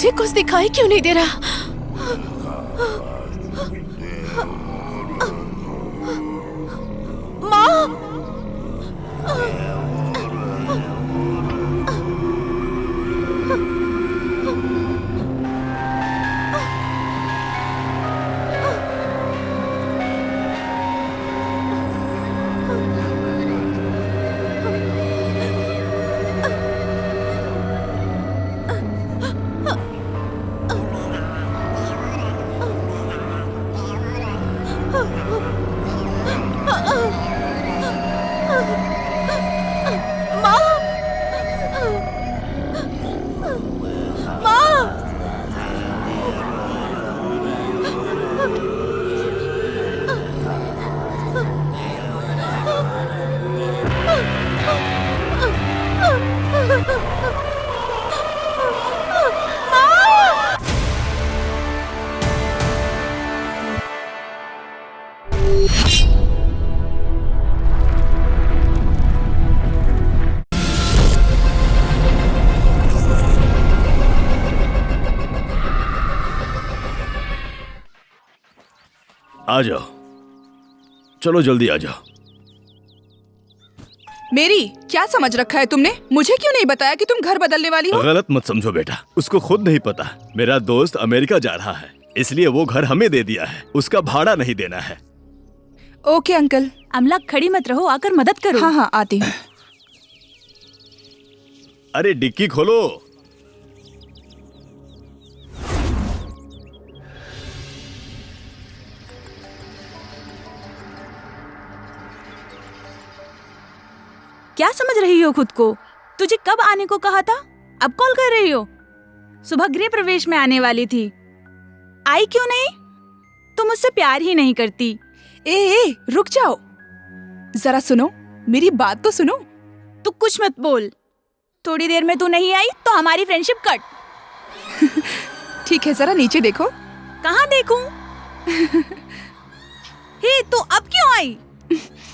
मुझे कुछ दिखाई क्यों नहीं दे रहा? माँ! आ जाओ, चलो जल्दी आ जाओ। मेरी क्या समझ रखा है तुमने? मुझे क्यों नहीं बताया कि तुम घर बदलने वाली हो? गलत मत समझो बेटा, उसको खुद नहीं पता। मेरा दोस्त अमेरिका जा रहा है, इसलिए वो घर हमें दे दिया है। उसका भाड़ा नहीं देना है। Okay uncle. अमला खड़ी मत रहो, आकर मदद करो। हाँ हाँ आती हूँ। अरे डिक्की खोलो। क्या समझ रही हो खुद को? तुझे कब आने को कहा था? अब कॉल कर रही हो? सुबह गृह प्रवेश में आने वाली थी, आई क्यों नहीं? तुम मुझसे प्यार ही नहीं करती। ए रुक जाओ, जरा सुनो, मेरी बात तो सुनो। तू कुछ मत बोल। थोड़ी देर में तू नहीं आई तो हमारी फ्रेंडशिप कट। ठीक है, जरा नीचे देखो। कहाँ देखूं? हे, तू अब क्यों आई?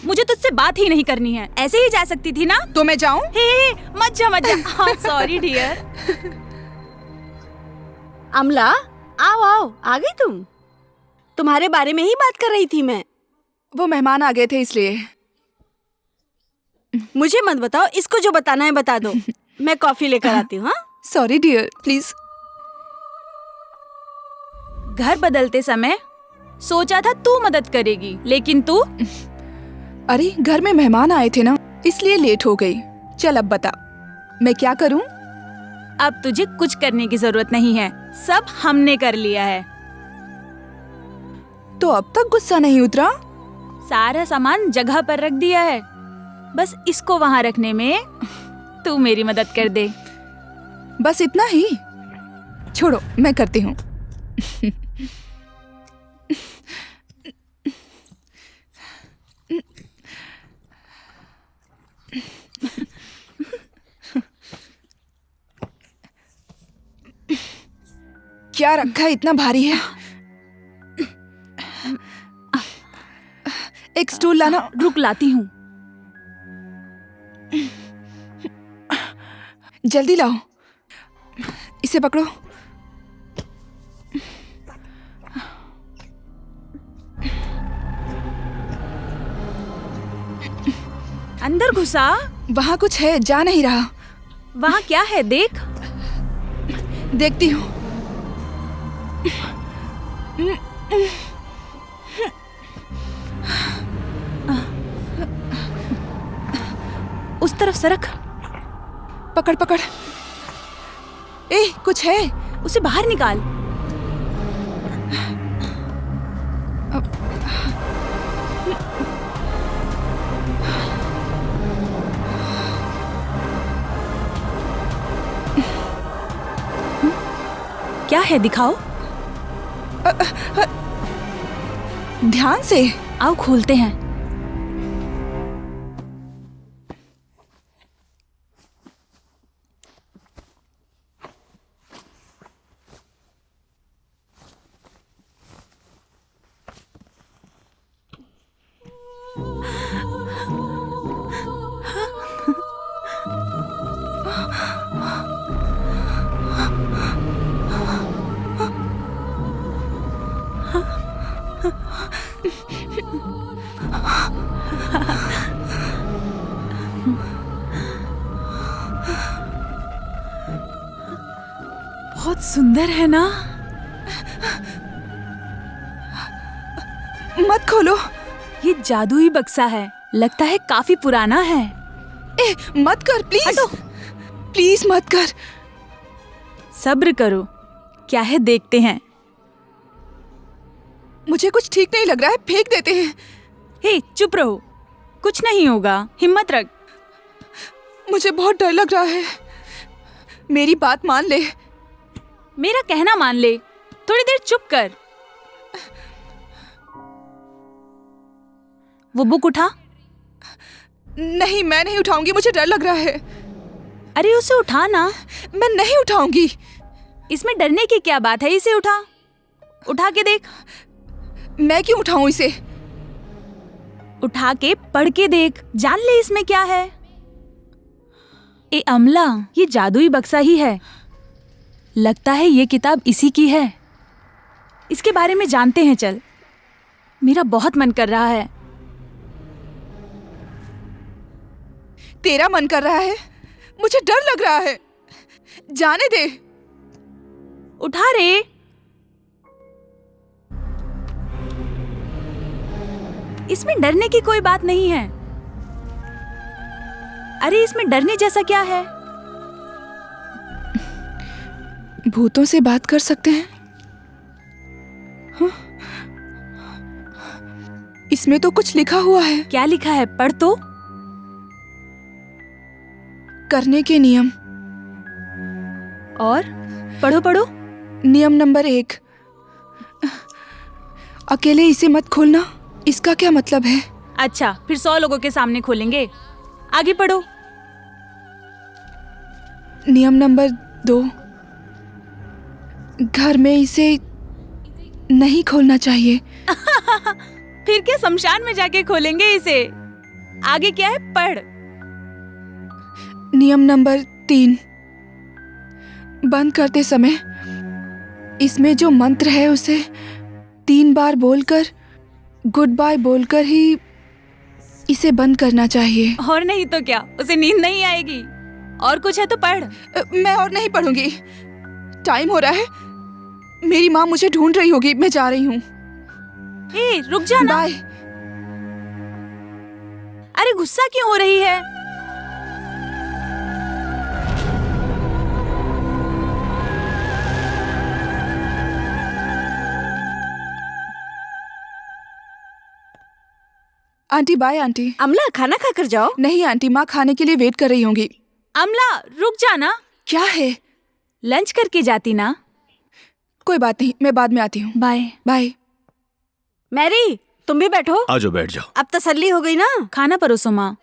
मुझे तुझसे बात ही नहीं करनी है। ऐसे ही जा सकती थी ना? तो मैं जाऊं? हे, मत जा मत जा। Sorry dear. अमला, आओ आओ, आ गई तुम? तुम्हारे बारे में ही बात कर रही थी मैं। वो मेहमान आ गए थे इसलिए। मुझे मत बताओ, इसको जो बताना है बता दो। मैं कॉफी लेकर आती हूँ। हाँ, सॉरी डियर, प्लीज। घर बदलते समय सोचा था तू मदद करेगी, लेकिन तू। अरे घर में मेहमान आए थे ना, इसलिए लेट हो गई। चल अब बता, मैं क्या करूं? अब तुझे कुछ करने की जरूरत नहीं है, सब हमने कर लिया है। तो अब तक गुस्सा नहीं उतरा? सारा सामान जगह पर रख दिया है, बस इसको वहाँ रखने में तू मेरी मदद कर दे। बस इतना ही? छोड़ो, मैं करती हूँ। क्या रखा है, इतना भारी है? एक स्टूल लाना। रुक, लाती हूँ। जल्दी लाओ, इसे पकड़ो। अंदर घुसा। वहाँ कुछ है, जा नहीं रहा। वहाँ क्या है देख। देखती हूँ। उस तरफ सरक। पकड़ पकड़। ए, कुछ है, उसे बाहर निकाल। क्या है दिखाओ। ध्यान से। आओ खोलते हैं। बहुत सुंदर है ना? मत खोलो। ये जादुई बक्सा है, लगता है काफी पुराना है। ए, मत कर प्लीज। हटो। प्लीज मत कर। सब्र करो, क्या है देखते हैं। मुझे कुछ ठीक नहीं लग रहा है, फेंक देते हैं। हे चुप रहो, कुछ नहीं होगा, हिम्मत रख। मुझे बहुत डर लग रहा है। मेरी बात मान ले। मेरा कहना मान ले, थोड़ी देर चुप कर। वो बुक उठा। नहीं, मैं नहीं उठाऊंगी, मुझे डर लग रहा है। अरे उसे उठा ना। मैं नहीं उठाऊंगी। इसमें डरने की क्या बात है, इसे उठा, उठा के देख। मैं क्यों उठाऊं इसे? उठा के पढ़ के देख, जान ले इसमें क्या है। ए अमला, ये जादुई बक्सा ही है, लगता है ये किताब इसी की है। इसके बारे में जानते हैं, चल। मेरा बहुत मन कर रहा है। तेरा मन कर रहा है? मुझे डर लग रहा है, जाने दे। उठा रे। इसमें डरने की कोई बात नहीं है। अरे इसमें डरने जैसा क्या है? भूतों से बात कर सकते हैं? हाँ? इसमें तो कुछ लिखा हुआ है। क्या लिखा है, पढ़ तो। करने के नियम। और पढ़ो पढ़ो। नियम नंबर 1, अकेले इसे मत खोलना। इसका क्या मतलब है? अच्छा, फिर 100 लोगों के सामने खोलेंगे। आगे पढ़ो। नियम नंबर 2, घर में इसे नहीं खोलना चाहिए। फिर क्या, शमशान में जाके खोलेंगे इसे। आगे क्या है, पढ़। नियम नंबर 3, बंद करते समय इसमें जो मंत्र है उसे 3 बार बोलकर, गुड बाय बोलकर ही इसे बंद करना चाहिए। और नहीं तो क्या, उसे नींद नहीं आएगी। और कुछ है तो पढ़। मैं और नहीं पढ़ूंगी, टाइम हो रहा है। मेरी माँ मुझे ढूंढ रही होगी, मैं जा रही हूँ। ए, रुक जा ना। बाय। अरे गुस्सा क्यों हो रही है? Aunty bye. आंटी। अमला, खाना खाकर जाओ। नहीं आंटी, माँ खाने के लिए वेट कर रही होंगी। अमला रुक जा ना। क्या है? लंच करके जाती ना। कोई बात नहीं, मैं बाद में आती हूँ। बाय। बाय। मैरी, तुम भी बैठो। आ जाओ, बैठ जाओ। अब तसल्ली हो गई ना? खाना परोसो माँ।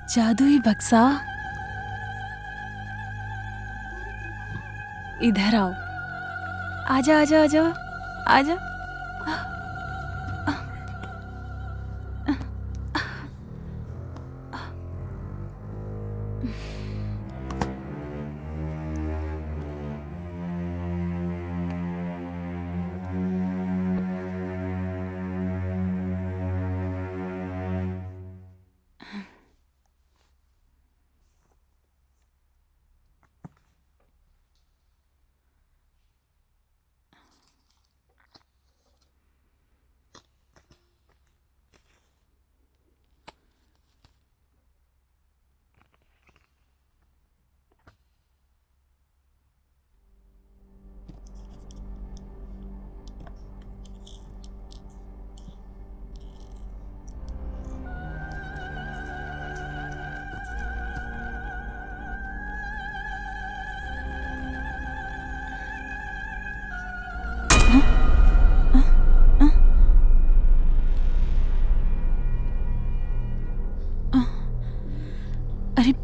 जादुई बक्सा, इधर आओ। आजा आजा आजा आजा।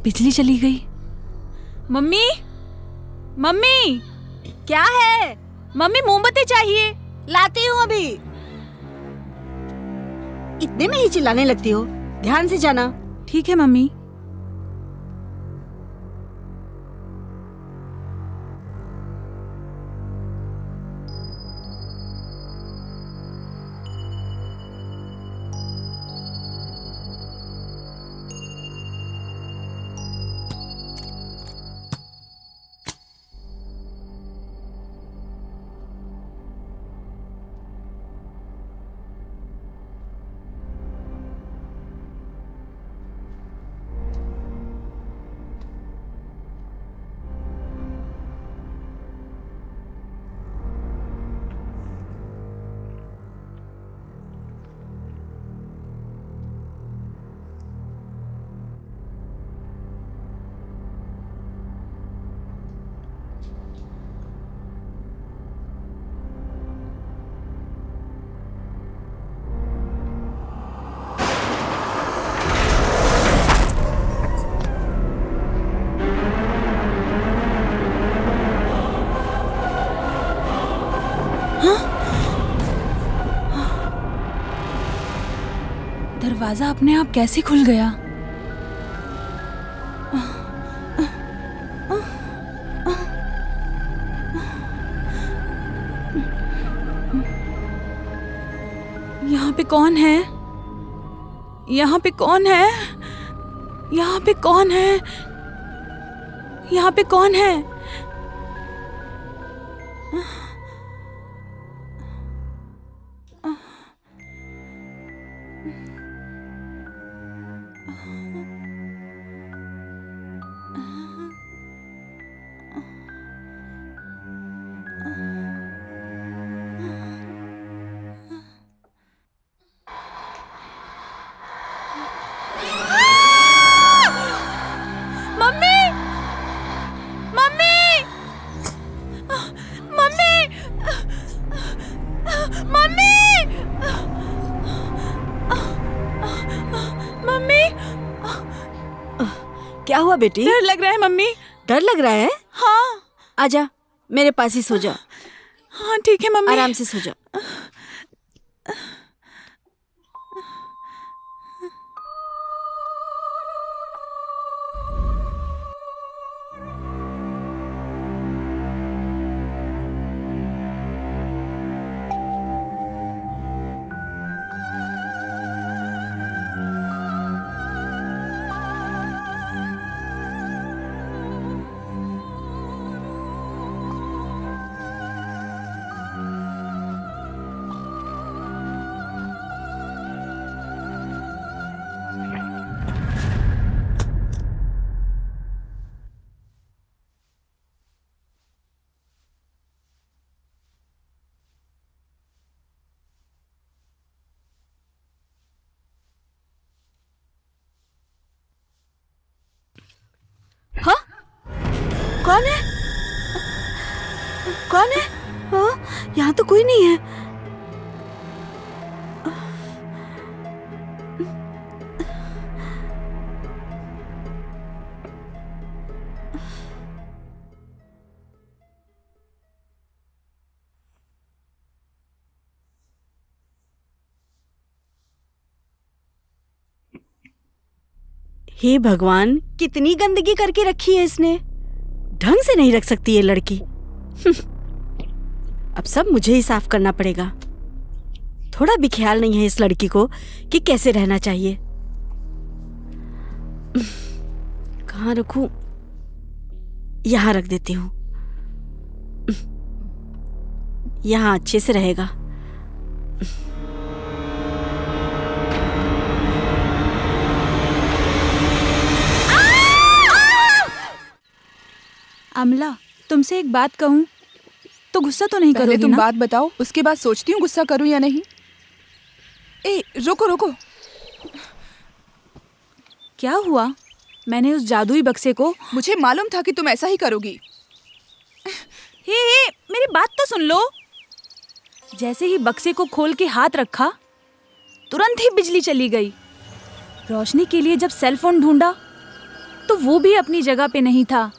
बिजली चली गई। मम्मी, मम्मी, क्या है? मम्मी मोमबत्ती चाहिए। लाती हूँ अभी। इतने में ही चिल्लाने लगती हो, ध्यान से जाना। ठीक है मम्मी। दरवाजा अपने आप कैसे खुल गया? यहाँ पे कौन है? यहाँ पे कौन है? यहाँ पे कौन है? यहाँ पे कौन है? क्या हुआ बेटी? डर लग रहा है मम्मी। डर लग रहा है? हाँ। आजा, मेरे पास ही सो जा। हाँ ठीक है मम्मी। आराम से सो जा। हाँ? कौन है? कौन है? हाँ? यहाँ तो कोई नहीं है। हे भगवान, कितनी गंदगी करके रखी है इसने। ढंग से नहीं रख सकती ये लड़की। अब सब मुझे ही साफ करना पड़ेगा। थोड़ा भी ख्याल नहीं है इस लड़की को कि कैसे रहना चाहिए। कहाँ रखूं? यहाँ रख देती हूँ। यहाँ अच्छे से रहेगा। अमला, तुमसे एक बात कहूं तो गुस्सा तो नहीं पहले करोगी तुम ना? बात बताओ, उसके बाद सोचती हूँ गुस्सा करूँ या नहीं। ए रुको रुको। क्या हुआ? मैंने उस जादुई बक्से को मुझे मालूम था कि तुम ऐसा ही करोगी। हे, मेरी बात तो सुन लो। जैसे ही बक्से को खोल के हाथ रखा, तुरंत ही बिजली चली गई। रोशनी के लिए जब सेल फोन ढूंढा तो वो भी अपनी जगह पे नहीं था।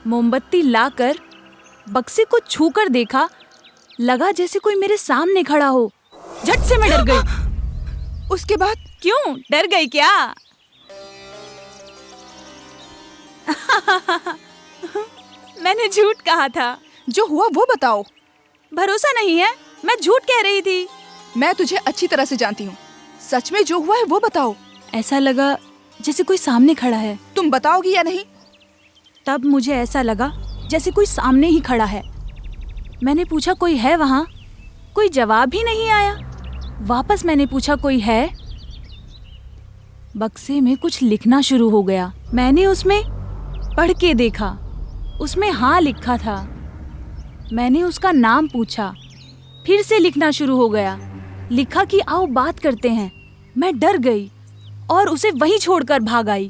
मोमबत्ती लाकर बक्से को छूकर देखा, लगा जैसे कोई मेरे सामने खड़ा हो। झट से मैं डर गई। उसके बाद? क्यों, डर गई क्या? मैंने झूठ कहा था। जो हुआ वो बताओ। भरोसा नहीं है? मैं झूठ कह रही थी। मैं तुझे अच्छी तरह से जानती हूँ, सच में जो हुआ है वो बताओ। ऐसा लगा जैसे कोई सामने खड़ा है। तुम बताओगी या नहीं? तब मुझे ऐसा लगा जैसे कोई सामने ही खड़ा है। मैंने पूछा कोई है वहाँ? कोई जवाब ही नहीं आया। वापस मैंने पूछा कोई है? बक्से में कुछ लिखना शुरू हो गया। मैंने उसमें पढ़ के देखा, उसमें हाँ लिखा था। मैंने उसका नाम पूछा, फिर से लिखना शुरू हो गया। लिखा कि आओ बात करते हैं। मैं डर गई और उसे वहीं छोड़कर भाग आई।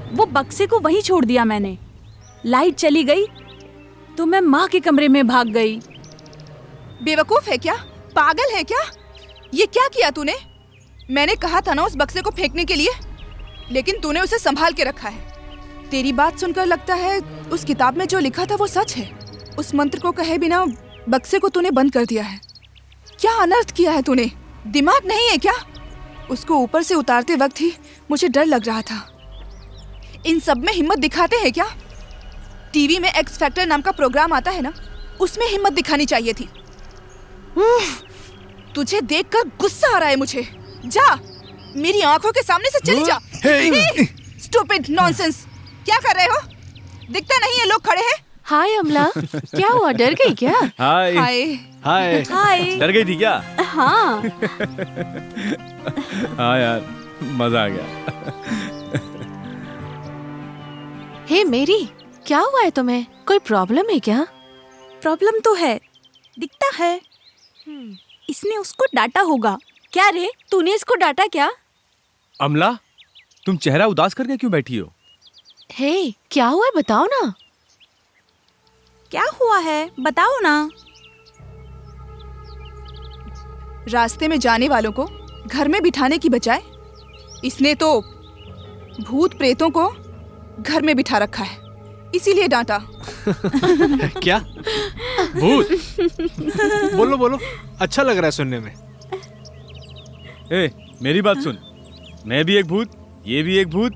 वो बक्से को वहीं छोड़ दिया मैंने। लाइट चली गई तो मैं माँ के कमरे में भाग गई। बेवकूफ है क्या? पागल है क्या? ये क्या किया तूने? मैंने कहा था ना उस बक्से को फेंकने के लिए, लेकिन तूने उसे संभाल के रखा है। तेरी बात सुनकर लगता है उस किताब में जो लिखा था वो सच है। उस मंत्र को कहे बिना बक्से को तूने बंद कर दिया है। क्या अनर्थ किया है तूने? दिमाग नहीं है क्या? उसको ऊपर से उतारते वक्त ही मुझे डर लग रहा था। इन सब में हिम्मत दिखाते हैं क्या? टीवी में एक्स फैक्टर नाम का प्रोग्राम आता है ना, उसमें हिम्मत दिखानी चाहिए थी। तुझे देखकर गुस्सा आ रहा है मुझे। जा, मेरी आंखों के सामने से चली जा। स्टूपिड नॉनसेंस, क्या कर रहे हो? दिखता नहीं है लोग खड़े हैं। हाय अमला, क्या हुआ, डर गई क्या? हाय हाय। हाय हाय। डर गई थी क्या? हाँ। हाँ यार, मजा आ गया। हे मेरी, क्या हुआ है तुम्हें? कोई प्रॉब्लम है क्या? प्रॉब्लम तो है, दिखता है। इसने उसको डांटा होगा। क्या रे, तूने इसको डांटा क्या? अमला, तुम चेहरा उदास करके क्यों बैठी हो? हे, क्या हुआ है बताओ ना। क्या हुआ है बताओ ना। रास्ते में जाने वालों को घर में बिठाने की बजाय इसने तो भूत प्रेतों को घर में बिठा रखा है, इसीलिए डांटा। क्या? भूत? बोलो बोलो, अच्छा लग रहा है सुनने में। ए, मेरी बात सुन। मैं भी एक भूत, ये भी एक भूत,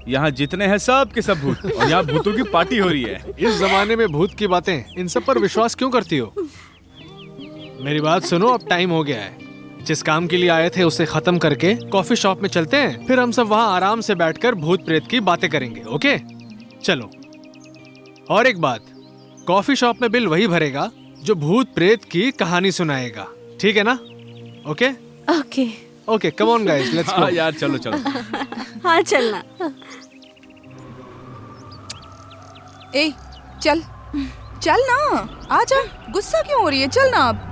यहाँ जितने हैं सब के सब भूत, और यहाँ भूतों की पार्टी हो रही है। इस जमाने में भूत की बातें, इन सब पर विश्वास क्यों करती हो? मेरी बात सुनो, अब टाइम हो गया है। जिस काम के लिए आए थे उसे खत्म करके कॉफी शॉप में चलते हैं, फिर हम सब वहाँ आराम से बैठकर भूत प्रेत की बातें करेंगे। ओके, चलो। और एक बात, कॉफी शॉप में बिल वही भरेगा जो भूत प्रेत की कहानी सुनाएगा, ठीक है ना? Okay okay. Okay, come on guys, let's go. हाँ यार, चलो चलो। हाँ चलना। ए, चल चल ना, आजा। गुस्सा क्यों हो रही है? चल ना अब।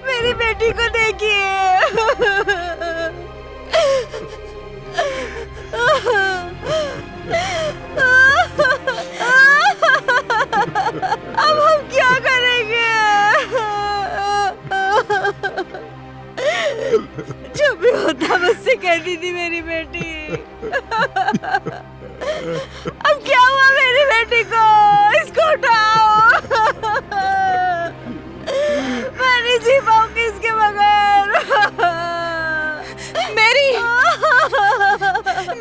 मेरी बेटी को देखिए। अब हम क्या करेंगे? जो भी होता मुझसे कहती थी मेरी बेटी। अब क्या हुआ मेरी बेटी को? इसको उठाओ। मैं नहीं जी पाऊंगी इसके बगैर।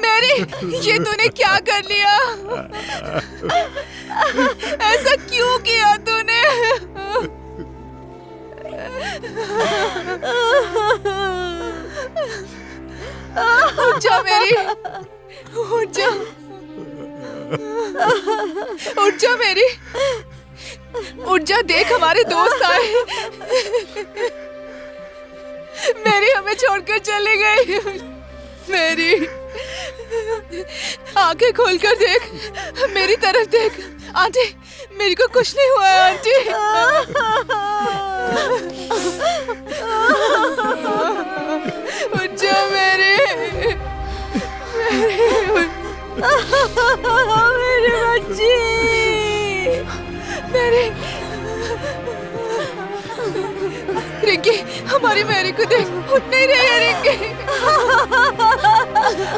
मेरी ये तूने क्या कर लिया? ऐसा क्यों किया तूने? उठ जा मेरी, उठ जा, उठ जा मेरी, उठ जा। देख हमारे दोस्त आए। मेरी हमें छोड़कर चली गई। मेरी आंखें खोलकर देख, मेरी तरफ देख। आंटी, मेरी को कुछ नहीं हुआ है आंटी। उठ जा मेरी, मेरी बच्ची। मेरी रिंकी, हमारी मैरी को देख, उठ नहीं रही है रिंकी,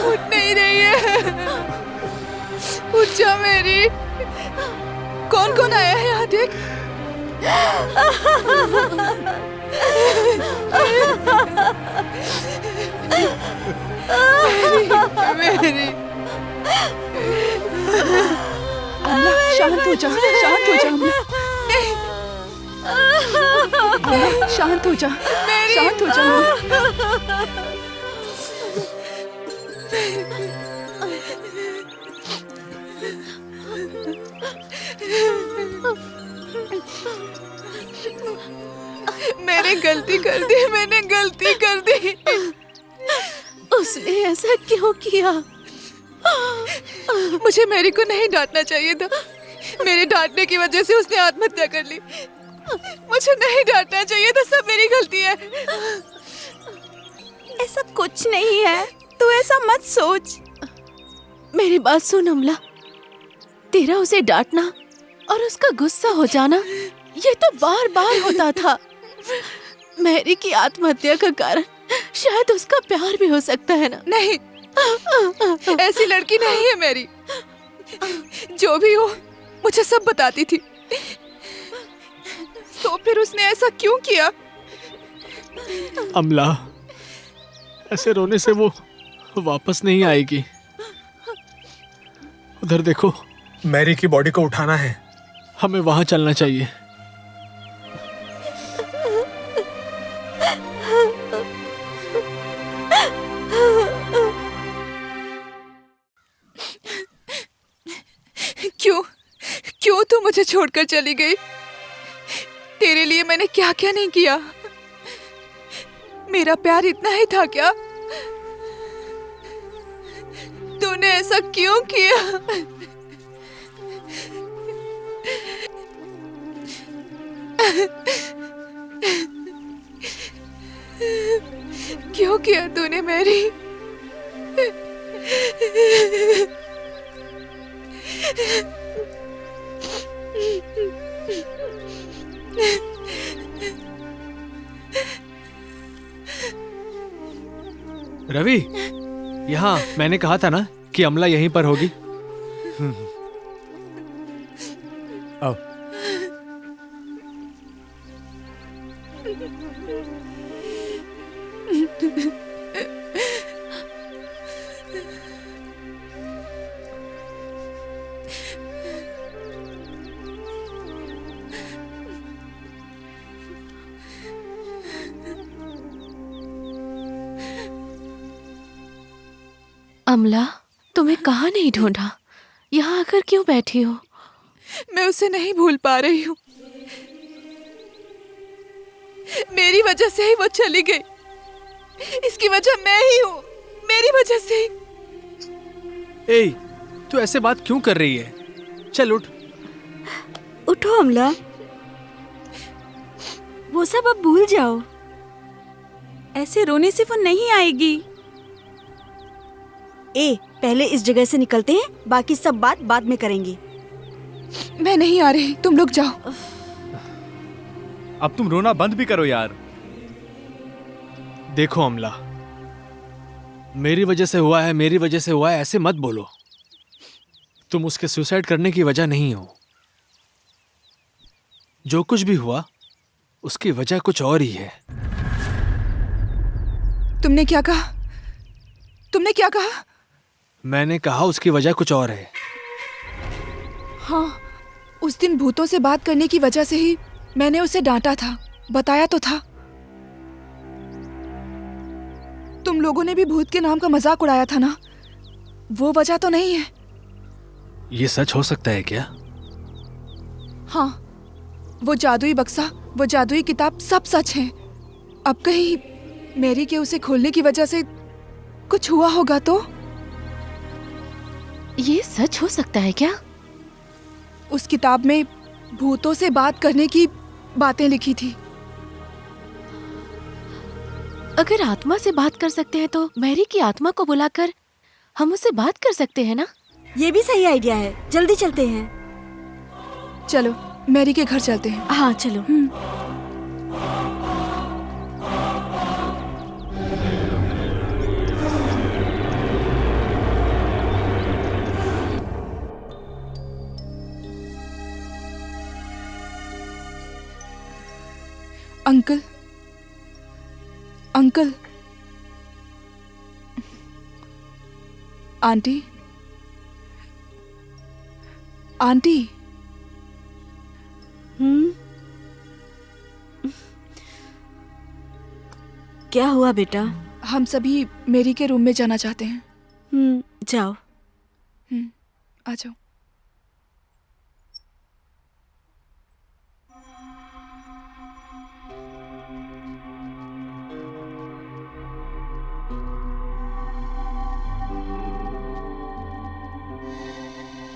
उठ नहीं रही है। उठ जा मेरी। कौन कौन आया है यहाँ देख। मेरी अम्मा, शांत हो जा, शांत हो जा अम्मा। नहीं, अम्मा, शांत हो जा, शांत हो जा। मैंने गलती कर दी, मैंने गलती कर दी। ऐसा क्यों किया? मुझे मैरी को नहीं डांटना चाहिए था। मेरे डांटने की वजह से उसने आत्महत्या कर ली। मुझे नहीं डांटना चाहिए था, सब मेरी गलती है। ऐसा कुछ नहीं है, तू ऐसा मत सोच। मेरी बात सुन अमला, तेरा उसे डांटना और उसका गुस्सा हो जाना ये तो बार बार होता था। मैरी की आत्महत्या का कारण शायद उसका प्यार भी हो सकता है ना? नहीं, ऐसी लड़की नहीं है मैरी। जो भी हो मुझे सब बताती थी। तो फिर उसने ऐसा क्यों किया? अमला, ऐसे रोने से वो वापस नहीं आएगी। उधर देखो, मैरी की बॉडी को उठाना है। हमें वहां चलना चाहिए। क्यों क्यों तू मुझे छोड़कर चली गई? तेरे लिए मैंने क्या क्या नहीं किया। मेरा प्यार इतना ही था क्या? तूने ऐसा क्यों किया? क्यों किया तूने मैरी? रवि, यहाँ मैंने कहा था ना कि अमला यहीं पर होगी। आओ। अमला, तुम्हें कहाँ नहीं ढूंढा? यहाँ आकर क्यों बैठी हो? मैं उसे नहीं भूल पा रही हूँ। मेरी वजह से ही वो चली गई। इसकी वजह मैं ही हूँ, मेरी वजह से ही। ए, तू ऐसे बात क्यों कर रही है? चल उठ। उठो अमला, वो सब अब भूल जाओ। ऐसे रोने से वो नहीं आएगी। ए, पहले इस जगह से निकलते हैं, बाकी सब बात बाद में करेंगे। मैं नहीं आ रही, तुम लोग जाओ। अब तुम रोना बंद भी करो यार। देखो अमला, मेरी वजह से हुआ है, मेरी वजह से हुआ है, ऐसे मत बोलो। तुम उसके सुसाइड करने की वजह नहीं हो। जो कुछ भी हुआ उसकी वजह कुछ और ही है। तुमने क्या कहा? तुमने क्या कहा? मैंने कहा उसकी वजह कुछ और है। हाँ, उस दिन भूतों से बात करने की वजह से ही मैंने उसे डांटा था, बताया तो था। तुम लोगों ने भी भूत के नाम का मजाक उड़ाया था ना, वो वजह तो नहीं है। ये सच हो सकता है क्या? हाँ, वो जादुई बक्सा, वो जादुई किताब सब सच है। अब कहीं मैरी के उसे खोलने की वजह से कुछ हुआ होगा तो? ये सच हो सकता है क्या? उस किताब में भूतों से बात करने की बातें लिखी थी। अगर आत्मा से बात कर सकते हैं तो मैरी की आत्मा को बुलाकर हम उससे बात कर सकते हैं ना? ये भी सही आइडिया है, जल्दी चलते हैं। चलो मैरी के घर चलते हैं। हाँ चलो। अंकल, अंकल, आंटी, आंटी, क्या हुआ बेटा? हम सभी मेरी के रूम में जाना चाहते हैं। जाओ। आ जाओ।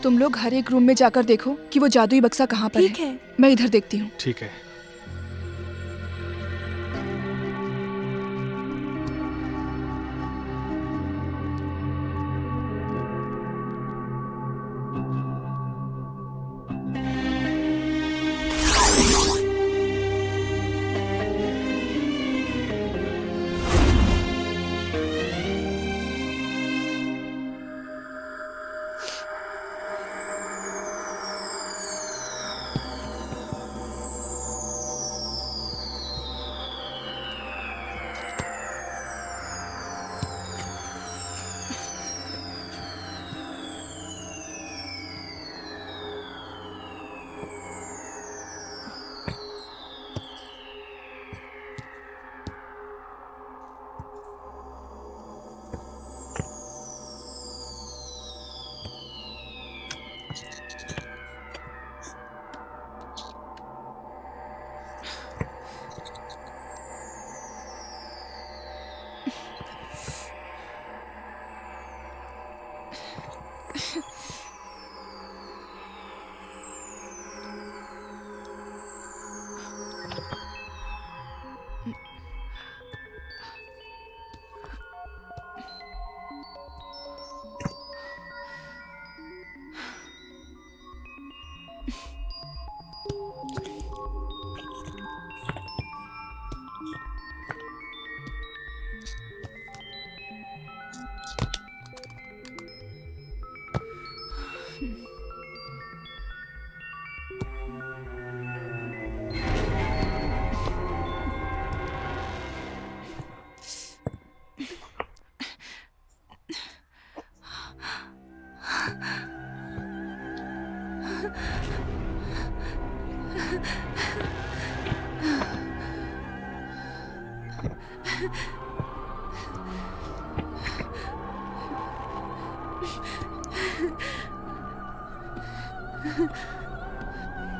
तुम लोग हर एक रूम में जाकर देखो कि वो जादुई बक्सा कहाँ पर ठीक है। मैं इधर देखती हूँ। ठीक है।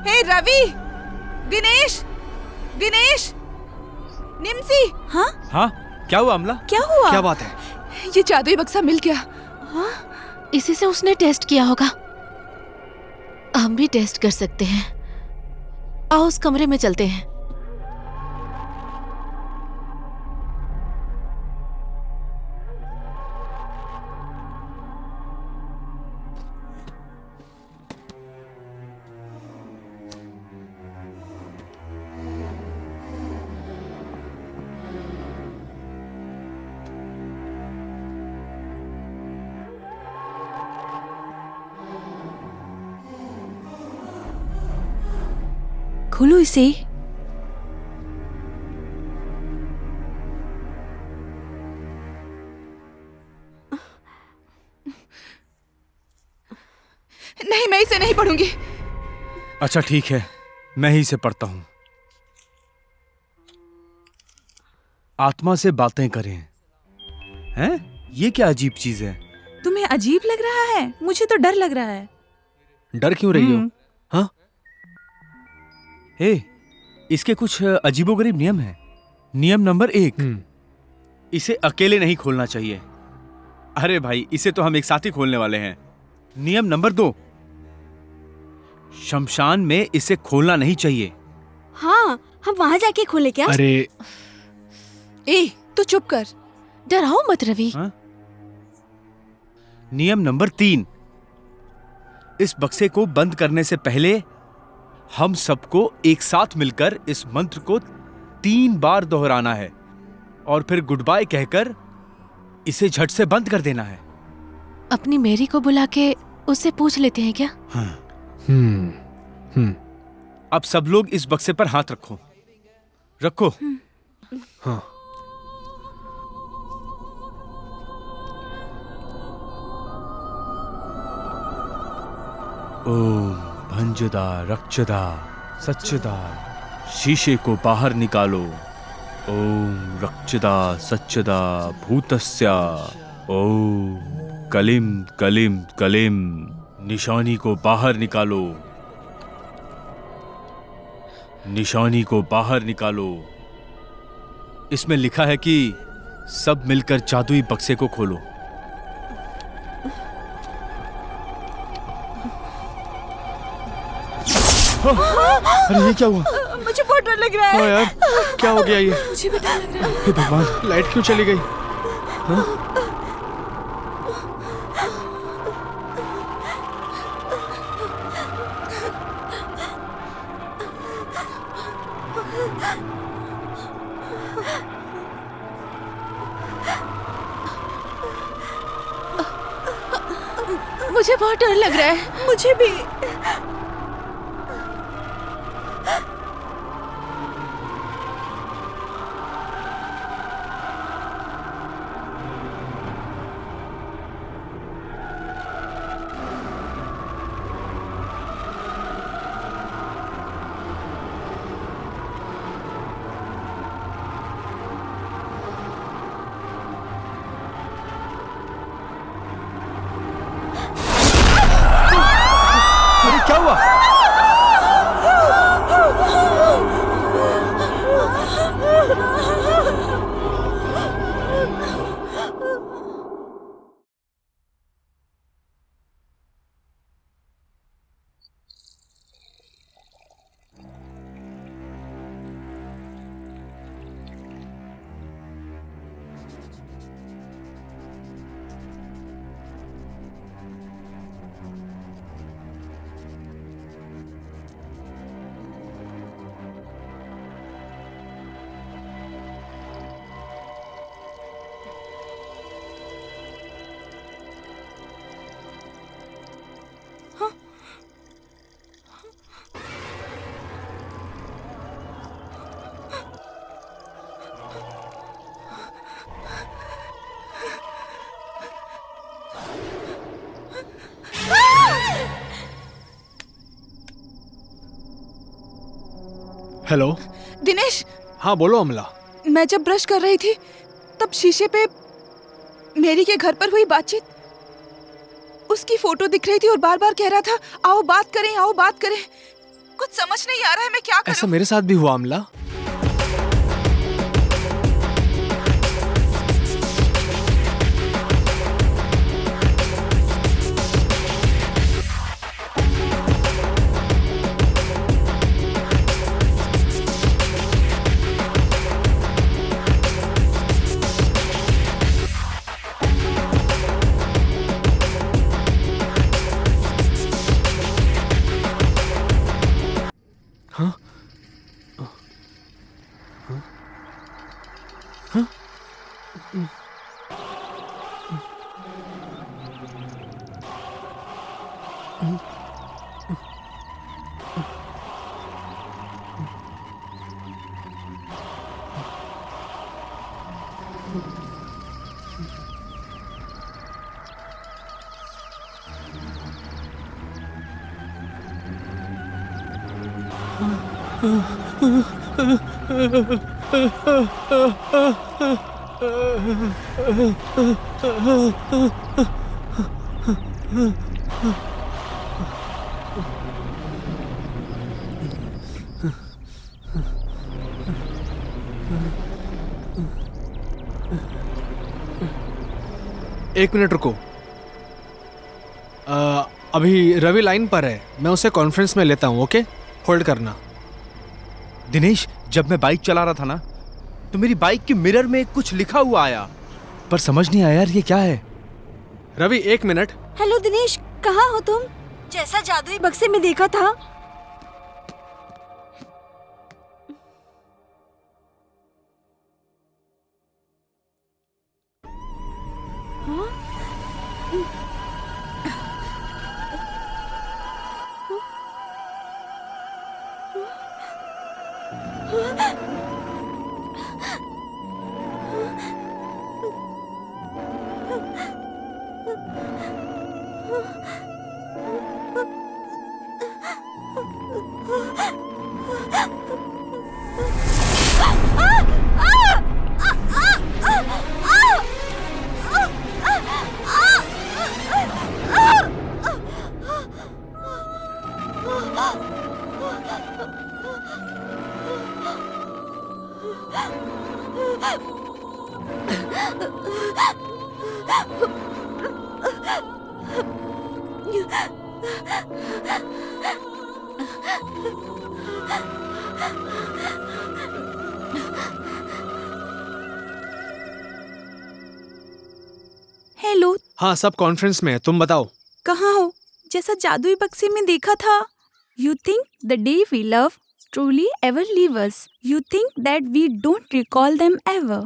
हे रवि, दिनेश, दिनेश, निम्सी। हाँ हाँ, क्या हुआ अमला? क्या हुआ? क्या बात है? ये जादुई बक्सा मिल गया। इसी से उसने टेस्ट किया होगा। हम भी टेस्ट कर सकते हैं। आओ उस कमरे में चलते हैं। खोलो इसे। नहीं, मैं इसे नहीं पढ़ूंगी। अच्छा ठीक है, मैं ही इसे पढ़ता हूं। आत्मा से बातें करें। हैं? ये क्या अजीब चीज है? तुम्हें अजीब लग रहा है? मुझे तो डर लग रहा है। डर क्यों रही हो? हाँ? हे, इसके कुछ अजीबोगरीब नियम हैं। नियम नंबर 1, इसे अकेले नहीं खोलना चाहिए। अरे भाई, इसे तो हम एक साथ ही खोलने वाले हैं। नियम नंबर 2, शमशान में इसे खोलना नहीं चाहिए। हाँ, हम वहाँ जाके खोले क्या? अरे ए, तू चुप कर। डराओ मत रवि। हाँ? नियम नंबर 3, इस बक्से को बंद करने से पहले हम सबको एक साथ मिलकर इस मंत्र को 3 बार दोहराना है और फिर गुड बाय कहकर इसे झट से बंद कर देना है। अपनी मेरी को बुला के उससे पूछ लेते हैं क्या? अब सब लोग इस बक्से पर हाथ रखो। रखो। हाँ। ओम भंजदा रक्षदा सच्चदा, शीशे को बाहर निकालो। ओम रक्षदा सच्चदा भूतस्या। ओम कलिम कलिम कलिम, निशानी को बाहर निकालो। निशानी को बाहर निकालो। इसमें लिखा है कि सब मिलकर जादुई बक्से को खोलो। अरे ये क्या हुआ? मुझे बहुत डर लग रहा हाँ है। यार, क्या हो गया ये? मुझे भी डर लग रहा है। हे भगवान, लाइट क्यों चली गई? मुझे बहुत डर लग रहा है। मुझे भी। अरे क्या हुआ? हेलो। दिनेश, हाँ बोलो अमला। मैं जब ब्रश कर रही थी तब शीशे पे मेरी के घर पर हुई बातचीत, उसकी फोटो दिख रही थी और बार बार कह रहा था आओ बात करें, आओ बात करें। कुछ समझ नहीं आ रहा है मैं क्या ऐसा करूं। मेरे साथ भी हुआ अमला। एक मिनट रुको। अभी रवि लाइन पर है, मैं उसे कॉन्फ्रेंस में लेता हूँ। ओके, होल्ड करना। दिनेश, जब मैं बाइक चला रहा था ना तो मेरी बाइक के मिरर में कुछ लिखा हुआ आया, पर समझ नहीं आया यार ये क्या है। रवि एक मिनट। हेलो दिनेश, कहाँ हो तुम? जैसा जादुई बक्से में देखा था। हेलो, हाँ, सब कॉन्फ्रेंस में है, तुम बताओ। कहाँ हो? जैसा जादुई बक्से में देखा था। You think the day we love truly ever leave us. You think that we don't recall them ever.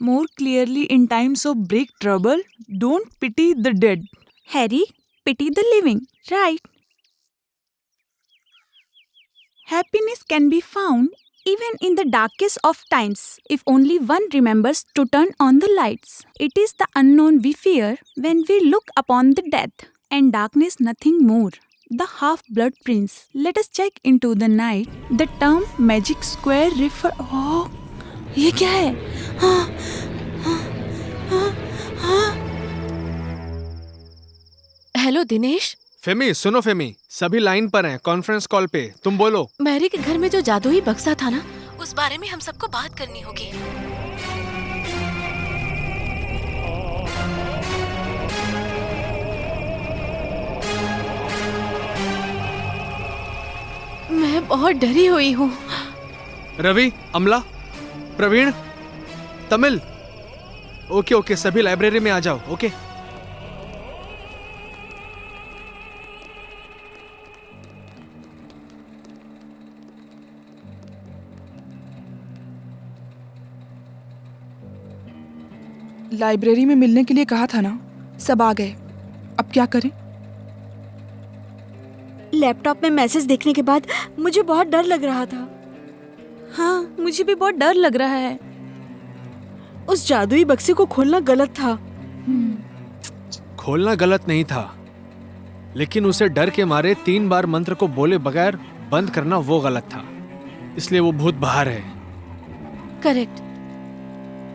More clearly in times of break trouble, don't pity the dead. Harry, pity the living, right? Happiness can be found even in the darkest of times if only one remembers to turn on the lights. It is the unknown we fear when we look upon the death, and darkness nothing more. The half-blood prince. Let us check into the night. The term magic square refer. Oh, ये क्या है? हाँ, हाँ, हाँ, हाँ. Hello Dinesh, फेमी, सुनो फेमी, सभी line पर हैं, कॉन्फ्रेंस कॉल पे, तुम बोलो। मैरी के घर में जो जादुई बक्सा था ना, उस बारे में हम सबको बात करनी होगी। मैं बहुत डरी हुई हूँ। रवि, अमला, प्रवीण, तमिल। ओके ओके, सभी लाइब्रेरी में आ जाओ। ओके। लाइब्रेरी में मिलने के लिए कहा था ना, सब आ गए। अब क्या करें? लैपटॉप में मैसेज देखने के बाद मुझे बहुत डर लग रहा था। हाँ, मुझे भी बहुत डर लग रहा है। उस जादुई बक्से को खोलना गलत था। खोलना गलत नहीं था, लेकिन उसे डर के मारे 3 बार मंत्र को बोले बगैर बंद करना वो गलत था। इसलिए वो भूत बाहर है। करेक्ट,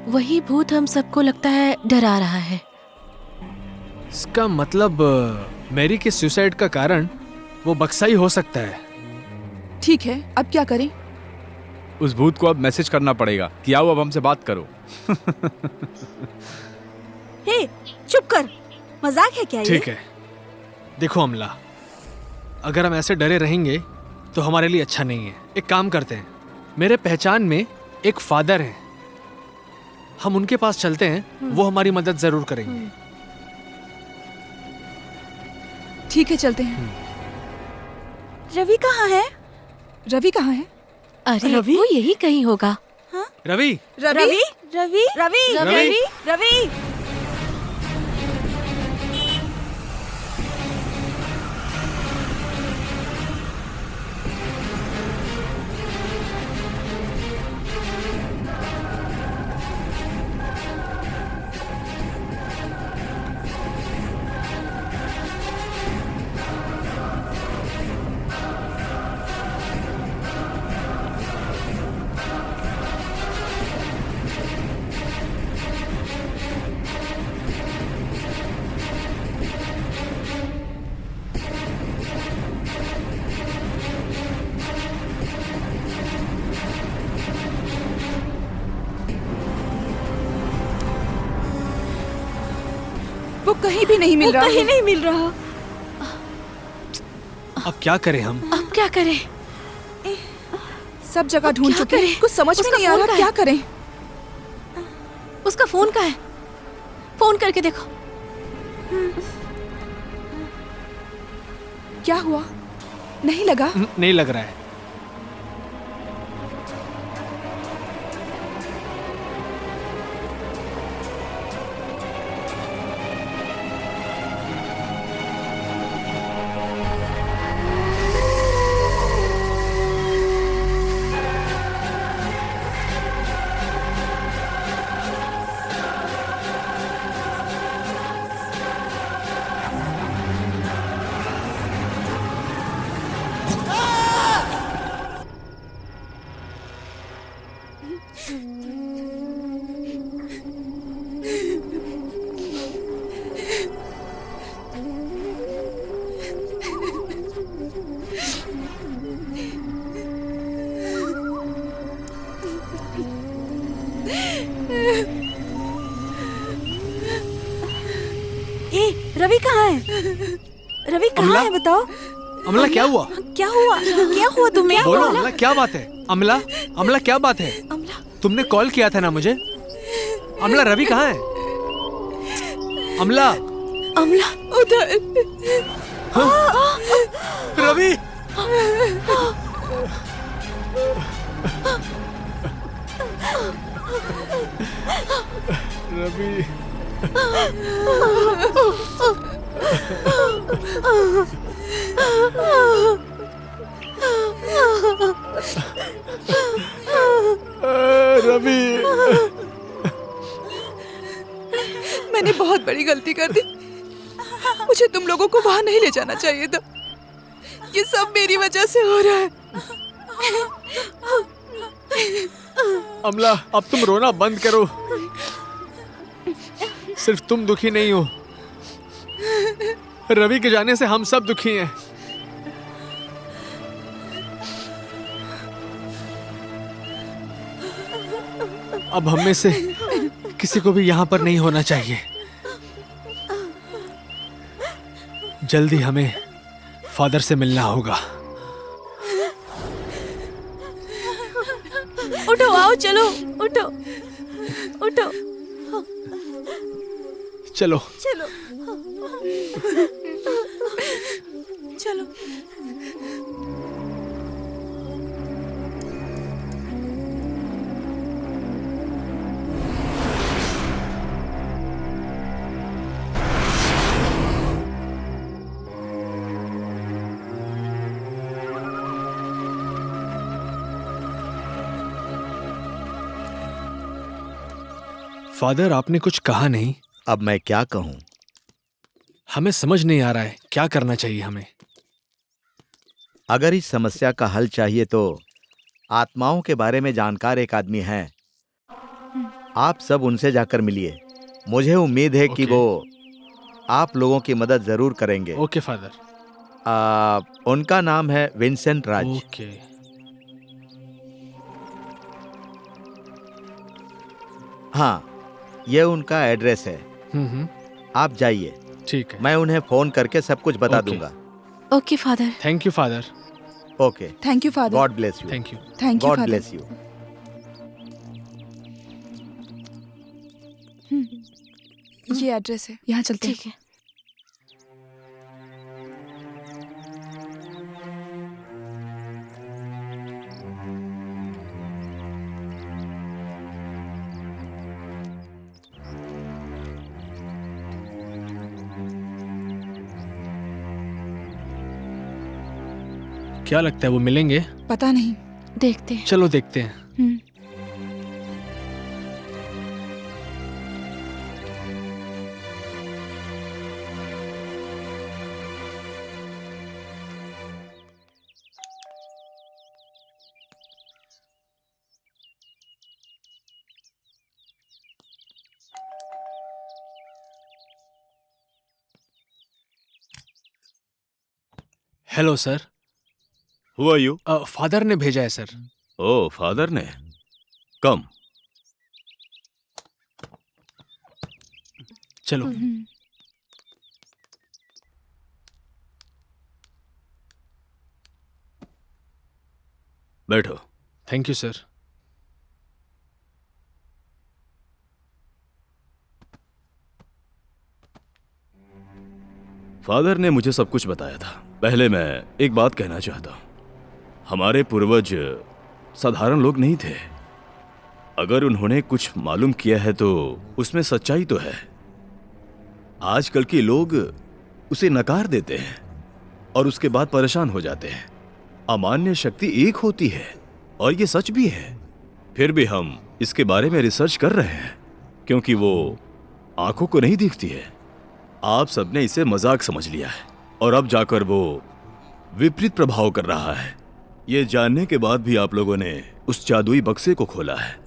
वही भूत हम सबको लगता है डरा रहा है। इसका मतलब मैरी के सुसाइड का कारण वो बक्सा ही हो सकता है। ठीक है, अब क्या करें? उस भूत को अब मैसेज करना पड़ेगा कि आओ अब हमसे बात करो। हे, चुप कर, मजाक है क्या ये? ठीक है, देखो अमला, अगर हम ऐसे डरे रहेंगे तो हमारे लिए अच्छा नहीं है। एक काम करते हैं, मेरे पहचान में एक फादर हैं, हम उनके पास चलते हैं, वो हमारी मदद जरूर करेंगे। ठीक है, चलते हैं। रवि कहाँ है? रवि कहाँ है? अरे रवि? वो यही कहीं होगा। रवि, रवि, रवि, रवि, रवि, रवि। वो कहीं भी नहीं मिल रहा कहीं है। नहीं मिल रहा। अब क्या करें हम? अब क्या करें? सब जगह अब ढूंढ क्या चुके हैं, करें? कुछ समझ में उसका नहीं आ फोन रहा, कहाँ क्या है? करें? उसका फोन कहाँ है? फोन करके देखो। क्या हुआ? नहीं लगा? नहीं लग रहा है। ए, रवि कहाँ है? रवि अमला? कहाँ है बताओ? अमला क्या हुआ? क्या हुआ तुम्हें? बोलो अमला क्या बात है? अमला अमला क्या बात है? अमला तुमने कॉल किया था ना मुझे? अमला रवि कहाँ है? अमला अमला उधर रवि रवि रवि मैंने बहुत बड़ी गलती कर दी। मुझे तुम लोगों को वहां नहीं ले जाना चाहिए था। ये सब मेरी वजह से हो रहा है। अमला अब तुम रोना बंद करो। सिर्फ तुम दुखी नहीं हो, रवि के जाने से हम सब दुखी हैं। अब हम में से किसी को भी यहाँ पर नहीं होना चाहिए। जल्दी हमें फादर से मिलना होगा। उठो, आओ, चलो, उठो उठो। चलो चलो चलो। फादर, आपने कुछ कहा नहीं। अब मैं क्या कहूं? हमें समझ नहीं आ रहा है क्या करना चाहिए हमें। अगर इस समस्या का हल चाहिए तो आत्माओं के बारे में जानकार एक आदमी है, आप सब उनसे जाकर मिलिए। मुझे उम्मीद है कि ओके। वो आप लोगों की मदद जरूर करेंगे। Okay father. उनका नाम है विंसेंट राज। ओके हाँ, ये उनका एड्रेस है। आप जाइए, ठीक है। मैं उन्हें फोन करके सब कुछ बता ओके। दूंगा। Okay father. Thank you father. Okay, thank you father. God bless you. Thank you. Thank you God father. Bless you. ये एड्रेस है, यहाँ चलते हैं। ठीक है। क्या लगता है वो मिलेंगे? पता नहीं। देखते हैं। चलो देखते हैं। Hmm. Hello sir. Who are you? Father ने भेजा है सर। ओ, फादर ने। कम। चलो। बैठो। Thank you sir. फादर ने मुझे सब कुछ बताया था। पहले मैं एक बात कहना चाहता हूं। हमारे पूर्वज साधारण लोग नहीं थे। अगर उन्होंने कुछ मालूम किया है तो उसमें सच्चाई तो है। आजकल के लोग उसे नकार देते हैं और उसके बाद परेशान हो जाते हैं। अमान्य शक्ति एक होती है और ये सच भी है। फिर भी हम इसके बारे में रिसर्च कर रहे हैं क्योंकि वो आंखों को नहीं दिखती है। आप सबने इसे मजाक समझ लिया है और अब जाकर वो विपरीत प्रभाव कर रहा है। ये जानने के बाद भी आप लोगों ने उस जादुई बक्से को खोला है।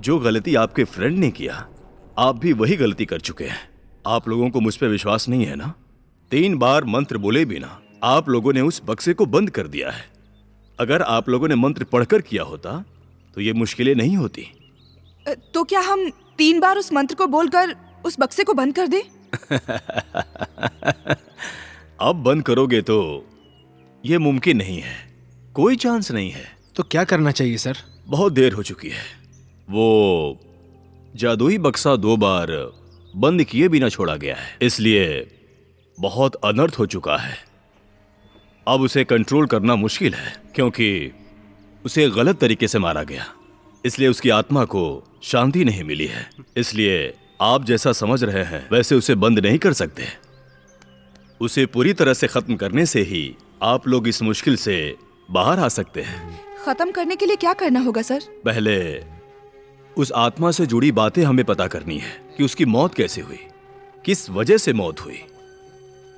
जो गलती आपके फ्रेंड ने किया, आप भी वही गलती कर चुके हैं। आप लोगों को मुझ पे विश्वास नहीं है ना? 3 बार मंत्र बोले बिना आप लोगों ने उस बक्से को बंद कर दिया है। अगर आप लोगों ने मंत्र पढ़कर किया होता तो ये मुश्किलें नहीं होती। तो क्या हम 3 बार उस मंत्र को बोलकर उस बक्से को बंद कर दें? अब बंद करोगे तो ये मुमकिन नहीं है, कोई चांस नहीं है। तो क्या करना चाहिए सर? बहुत देर हो चुकी है। वो जादुई बक्सा 2 बार बंद किए बिना छोड़ा गया है, इसलिए बहुत अनर्थ हो चुका है। अब उसे कंट्रोल करना मुश्किल है, क्योंकि उसे गलत तरीके से मारा गया, इसलिए उसकी आत्मा को शांति नहीं मिली है। इसलिए आप जैसा समझ रहे हैं वैसे उसे बंद नहीं कर सकते। उसे पूरी तरह से खत्म करने से ही आप लोग इस मुश्किल से बाहर आ सकते हैं। खत्म करने के लिए क्या करना होगा सर? पहले उस आत्मा से जुड़ी बातें हमें पता करनी है कि उसकी मौत कैसे हुई, किस वजह से मौत हुई,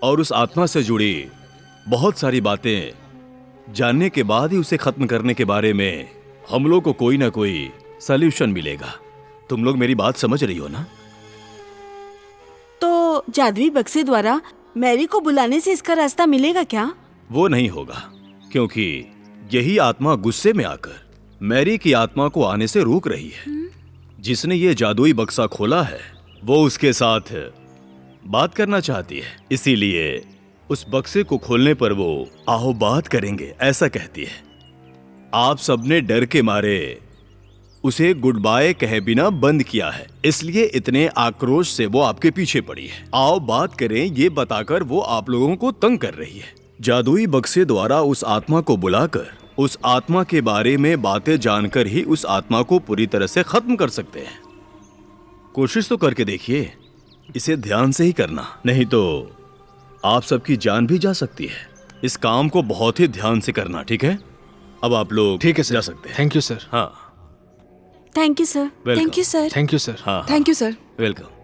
और उस आत्मा से जुड़ी बहुत सारी बातें जानने के बाद ही उसे खत्म करने के बारे में हम लोग को कोई ना कोई सॉल्यूशन मिलेगा। तुम लोग मेरी बात समझ रही हो ना? तो जादुई बक्से द्वारा मैरी को बुलाने से इसका रास्ता मिलेगा क्या? वो नहीं होगा, क्योंकि यही आत्मा गुस्से में आकर मैरी की आत्मा को आने से रोक रही है। जिसने ये जादुई बक्सा खोला है वो उसके साथ बात करना चाहती है, इसीलिए उस बक्से को खोलने पर वो आओ बात करेंगे ऐसा कहती है। आप सबने डर के मारे उसे गुड बाय कहे बिना बंद किया है, इसलिए इतने आक्रोश से वो आपके पीछे पड़ी है। आओ बात करें ये बताकर वो आप लोगों को तंग कर रही है। जादुई बक्से द्वारा उस आत्मा को बुलाकर उस आत्मा के बारे में बातें जानकर ही उस आत्मा को पूरी तरह से खत्म कर सकते हैं। कोशिश तो करके देखिए, इसे ध्यान से ही करना, नहीं तो आप सबकी जान भी जा सकती है। इस काम को बहुत ही ध्यान से करना, ठीक है? अब आप लोग ठीक है सर, जा सकते हैं। Thank you sir. हाँ, thank you sir. Welcome. Thank you sir. Thank you sir. हाँ, थैंक यू सर। वेलकम।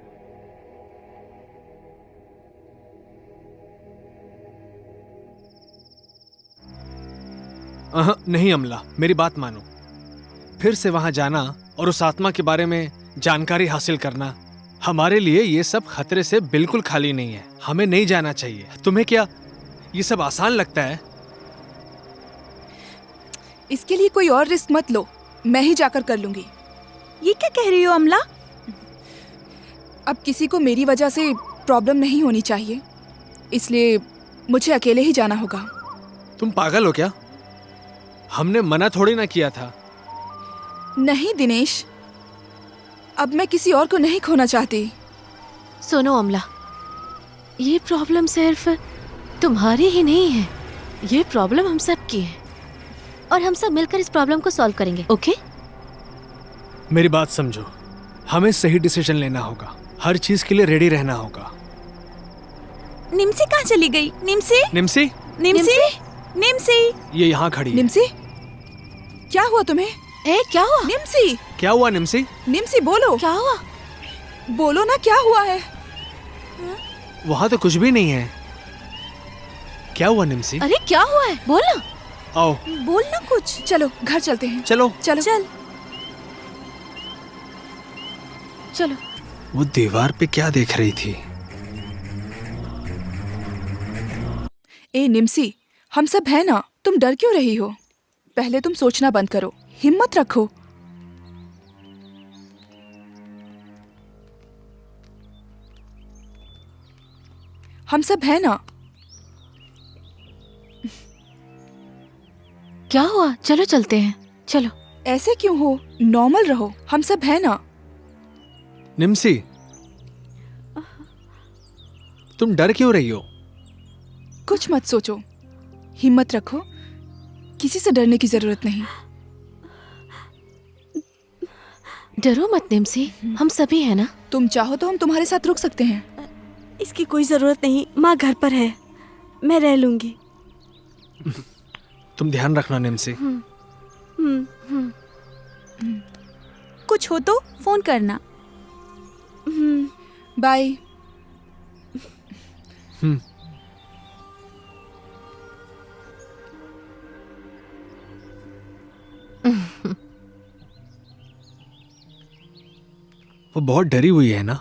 नहीं अमला, मेरी बात मानो। फिर से वहां जाना और उस आत्मा के बारे में जानकारी हासिल करना, हमारे लिए ये सब खतरे से बिल्कुल खाली नहीं है। हमें नहीं जाना चाहिए। तुम्हें क्या ये सब आसान लगता है? इसके लिए कोई और रिस्क मत लो, मैं ही जाकर कर लूंगी। ये क्या कह रही हो अमला? अब किसी को मेरी वजह से प्रॉब्लम नहीं होनी चाहिए, इसलिए मुझे अकेले ही जाना होगा। तुम पागल हो क्या? हमने मना थोड़ी ना किया था। नहीं दिनेश, अब मैं किसी और को नहीं खोना चाहती। सुनो अमला, ये प्रॉब्लम सिर्फ तुम्हारी ही नहीं है, ये प्रॉब्लम हम सब की है और हम सब मिलकर इस प्रॉब्लम को सॉल्व करेंगे। ओके? मेरी बात समझो, हमें सही डिसीजन लेना होगा, हर चीज के लिए रेडी रहना होगा। निमसी कहाँ चली गई? निमसी, निम्सी, निमसी, निमसी। ये यहाँ खड़ी है। निम्सी, क्या हुआ तुम्हें? क्या हुआ? निम्सी, क्या हुआ निम्सी? निम्सी बोलो। क्या हुआ? बोलो ना, क्या हुआ है? वहां तो कुछ भी नहीं है। क्या हुआ निम्सी? अरे क्या हुआ है? बोल ना। आओ बोल ना कुछ। चलो घर चलते हैं। चलो। चलो चल। चलो। वो दीवार पे क्या देख रही थी? ए निम्सी, हम सब है ना, तुम डर क्यों रही हो? पहले तुम सोचना बंद करो, हिम्मत रखो। हम सब है ना। क्या हुआ? चलो चलते हैं, चलो। ऐसे क्यों हो? नॉर्मल रहो, हम सब है ना। निम्सी, तुम डर क्यों रही हो? कुछ मत सोचो, हिम्मत रखो, किसी से डरने की जरूरत नहीं। डरो मत निम्सी, हम सभी है ना। तुम चाहो तो हम तुम्हारे साथ रुक सकते हैं। इसकी कोई जरूरत नहीं, माँ घर पर है, मैं रह लूंगी। तुम ध्यान रखना निम्सी। कुछ हो तो फोन करना। बाय। वो बहुत डरी हुई है ना?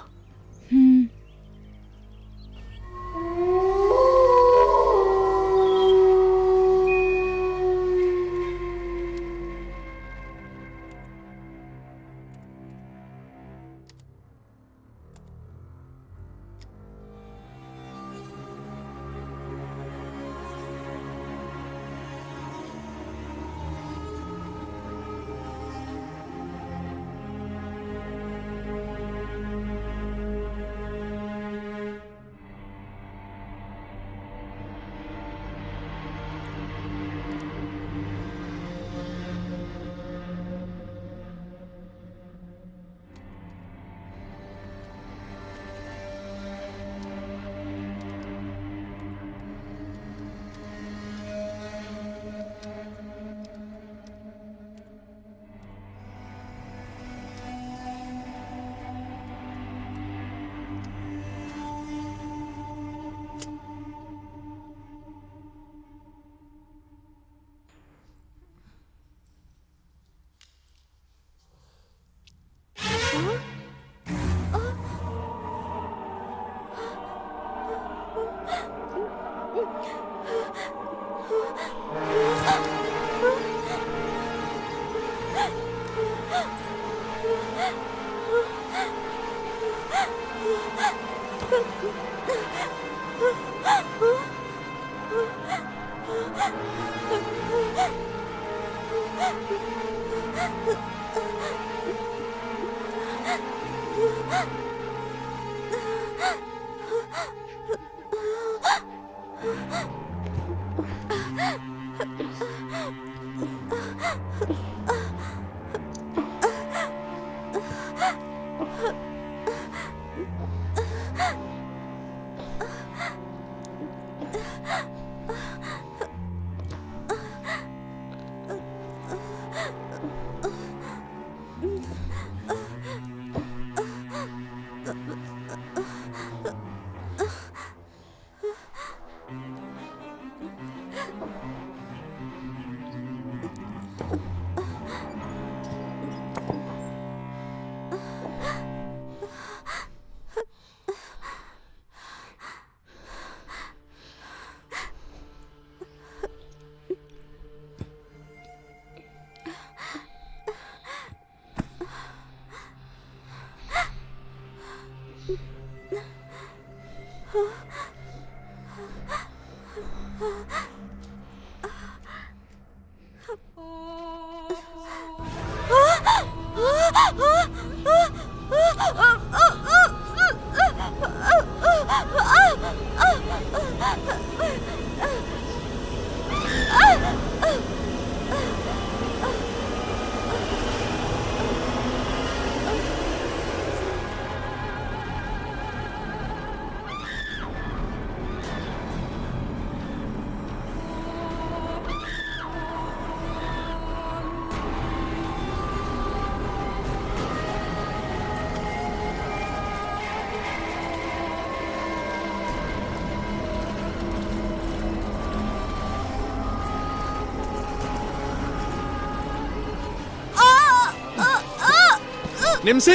निम्सी,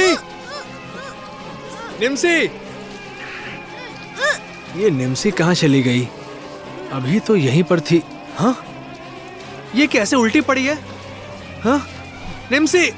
निम्सी, ये निम्सी कहाँ चली गई? अभी तो यहीं पर थी। हाँ, ये कैसे उल्टी पड़ी है? हाँ, निम्सी,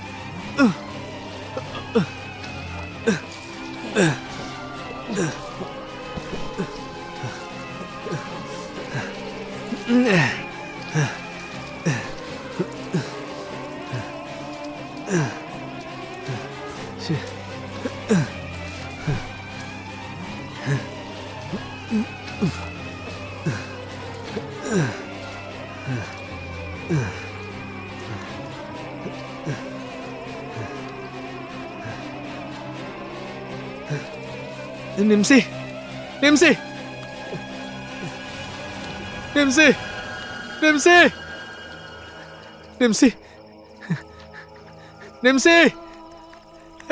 निम्सी, निम्सी, निम्सी, निम्सी, निम्सी, निम्सी,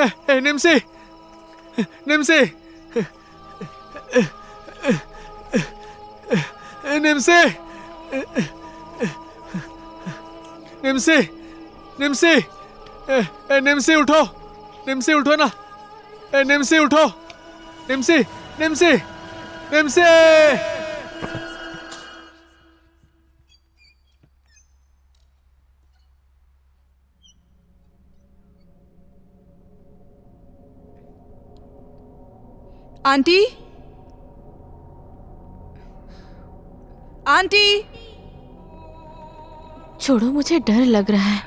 निम्सी, निम्सी, निम्सी, निम्सी, निम्सी, निम्सी उठो, निम्सी उठो ना, निम्सी उठो, निम्सी, निम्सी, निम्सी। आंटी, आंटी, छोड़ो, मुझे डर लग रहा है।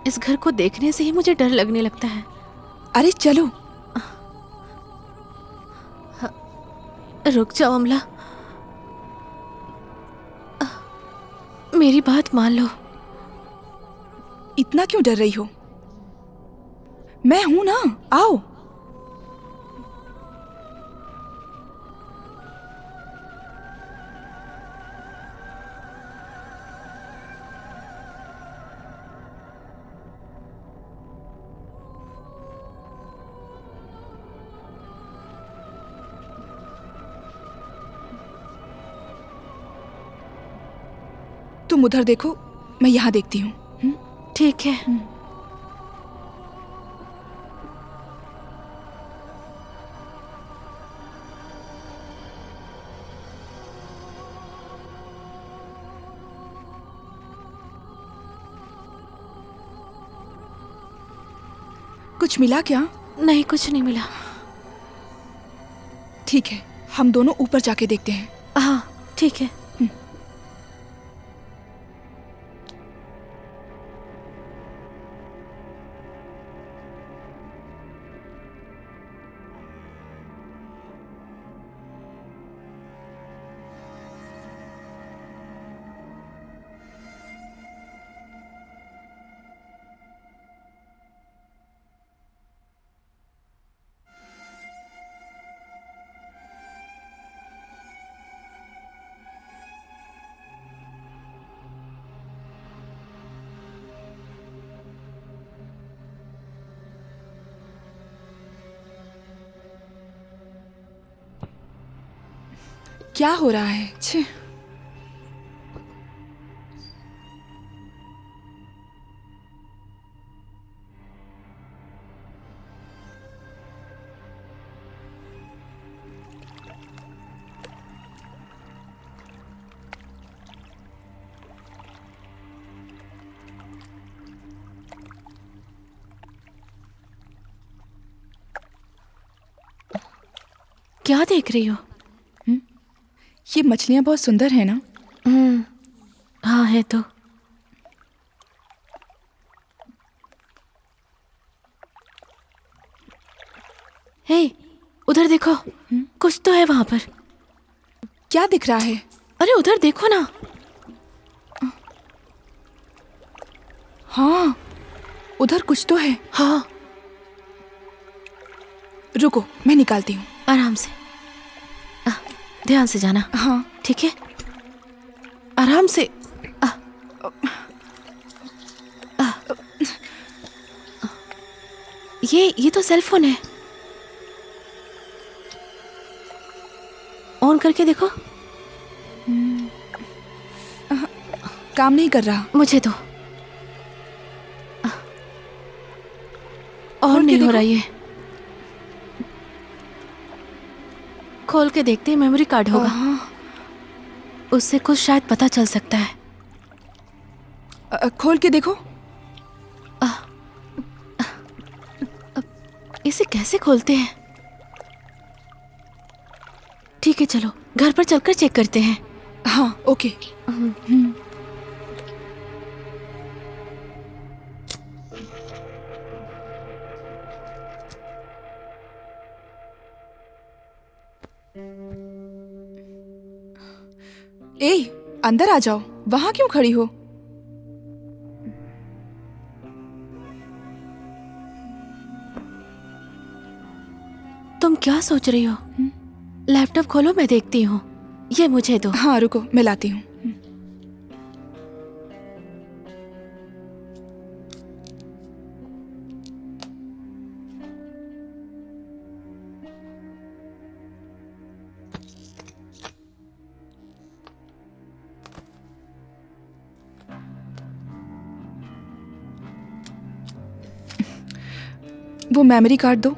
इस घर को देखने से ही मुझे डर लगने लगता है। अरे चलो। रुक जाओ अमला, मेरी बात मान लो। इतना क्यों डर रही हो? मैं हूं ना, आओ। तुम उधर देखो, मैं यहाँ देखती हूँ। ठीक है। कुछ मिला क्या? नहीं, कुछ नहीं मिला। ठीक है, हम दोनों ऊपर जाके देखते हैं। हाँ ठीक है। क्या हो रहा है? छे। क्या देख रही हो? ये मछलियाँ बहुत सुंदर है ना? हाँ है तो। हे, उधर देखो। कुछ तो है वहां पर। क्या दिख रहा है? अरे उधर देखो ना। हाँ, उधर कुछ तो है। हाँ, रुको, मैं निकालती हूँ। आराम से। ध्यान से जाना। हाँ ठीक है, आराम से। ये तो सेल फोन है। ऑन करके देखो। काम नहीं कर रहा। मुझे तो ऑन नहीं हो रहा ये। खोल के देखते हैं, मेमोरी कार्ड होगा। उससे कुछ शायद पता चल सकता है। खोल के देखो। इसे कैसे खोलते हैं? ठीक है, चलो घर पर चलकर चेक करते हैं। हाँ ओके। ए, अंदर आ जाओ। वहां क्यों खड़ी हो? तुम क्या सोच रही हो? लैपटॉप खोलो, मैं देखती हूँ। ये मुझे दो। हाँ रुको, मैं लाती हूँ। वो मेमोरी कार्ड दो।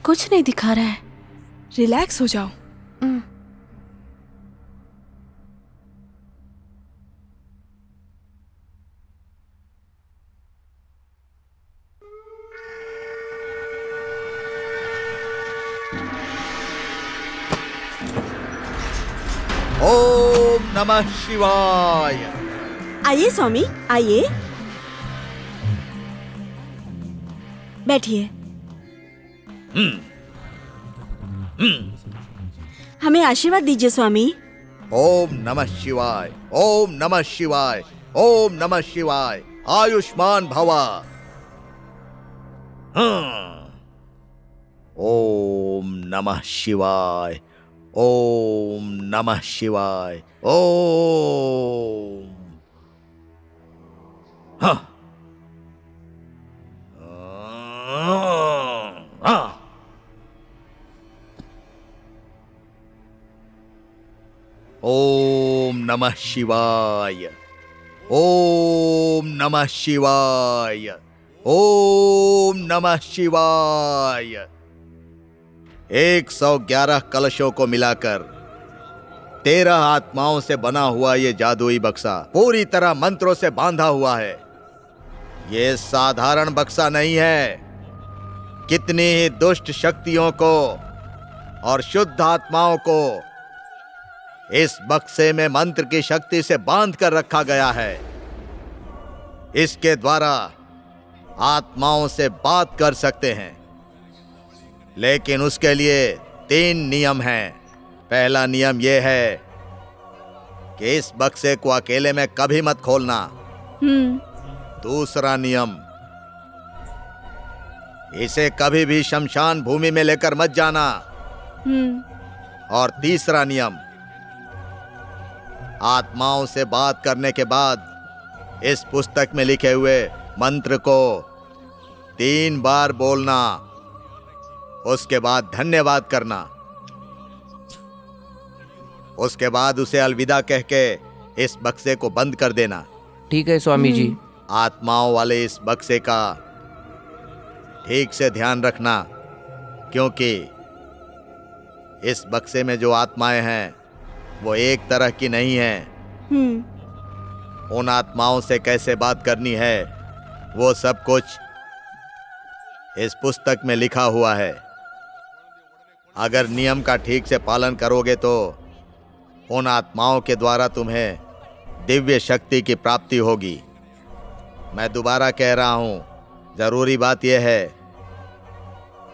कुछ नहीं दिखा रहा है। रिलैक्स हो जाओ। ओम नमः शिवाय। आइए स्वामी, आइए, बैठिए। हमें आशीर्वाद दीजिए स्वामी। ओम नमः शिवाय, ओम नमः शिवाय, ओम नमः शिवाय। आयुष्मान भवा। ओम नमः शिवाय, ओम नमः शिवाय, ओम। हाँ। हाँ। ओम नमः शिवाय। ओम नमः शिवाय। ओम नमः शिवाय। 111 कलशों को मिलाकर 13 आत्माओं से बना हुआ ये जादुई बक्सा पूरी तरह मंत्रों से बांधा हुआ है। ये साधारण बक्सा नहीं है। कितनी ही दुष्ट शक्तियों को और शुद्ध आत्माओं को इस बक्से में मंत्र की शक्ति से बांध कर रखा गया है। इसके द्वारा आत्माओं से बात कर सकते हैं, लेकिन उसके लिए 3 नियम हैं। पहला नियम यह है कि इस बक्से को अकेले में कभी मत खोलना। दूसरा नियम, इसे कभी भी शमशान भूमि में लेकर मत जाना। और तीसरा नियम, आत्माओं से बात करने के बाद इस पुस्तक में लिखे हुए मंत्र को 3 बार बोलना, उसके बाद धन्यवाद करना, उसके बाद उसे अलविदा कह के इस बक्से को बंद कर देना। ठीक है स्वामी जी। आत्माओं वाले इस बक्से का ठीक से ध्यान रखना, क्योंकि इस बक्से में जो आत्माएं हैं वो एक तरह की नहीं हैं। उन आत्माओं से कैसे बात करनी है वो सब कुछ इस पुस्तक में लिखा हुआ है। अगर नियम का ठीक से पालन करोगे तो उन आत्माओं के द्वारा तुम्हें दिव्य शक्ति की प्राप्ति होगी। मैं दोबारा कह रहा हूं, जरूरी बात यह है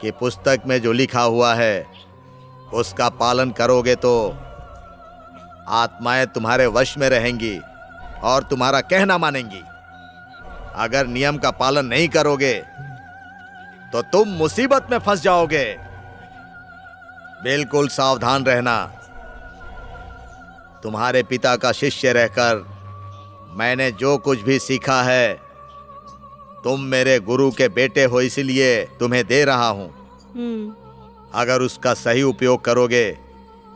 कि पुस्तक में जो लिखा हुआ है उसका पालन करोगे तो आत्माएं तुम्हारे वश में रहेंगी और तुम्हारा कहना मानेंगी। अगर नियम का पालन नहीं करोगे तो तुम मुसीबत में फंस जाओगे। बिल्कुल सावधान रहना। तुम्हारे पिता का शिष्य रहकर मैंने जो कुछ भी सीखा है, तुम मेरे गुरु के बेटे हो इसलिए तुम्हें दे रहा हूं। अगर उसका सही उपयोग करोगे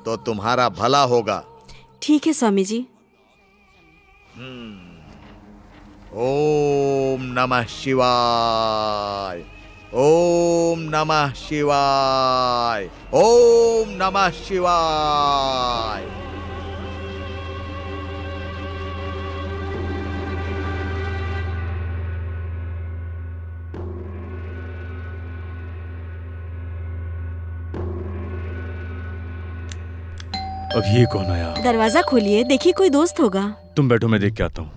तो तुम्हारा भला होगा। ठीक है स्वामी जी। ओम नमः शिवाय। ओम नमः शिवाय। ओम नमः शिवाय। अब ये कौन आया? दरवाजा खोलिए, देखिए कोई दोस्त होगा। तुम बैठो, मैं देख के आता हूँ।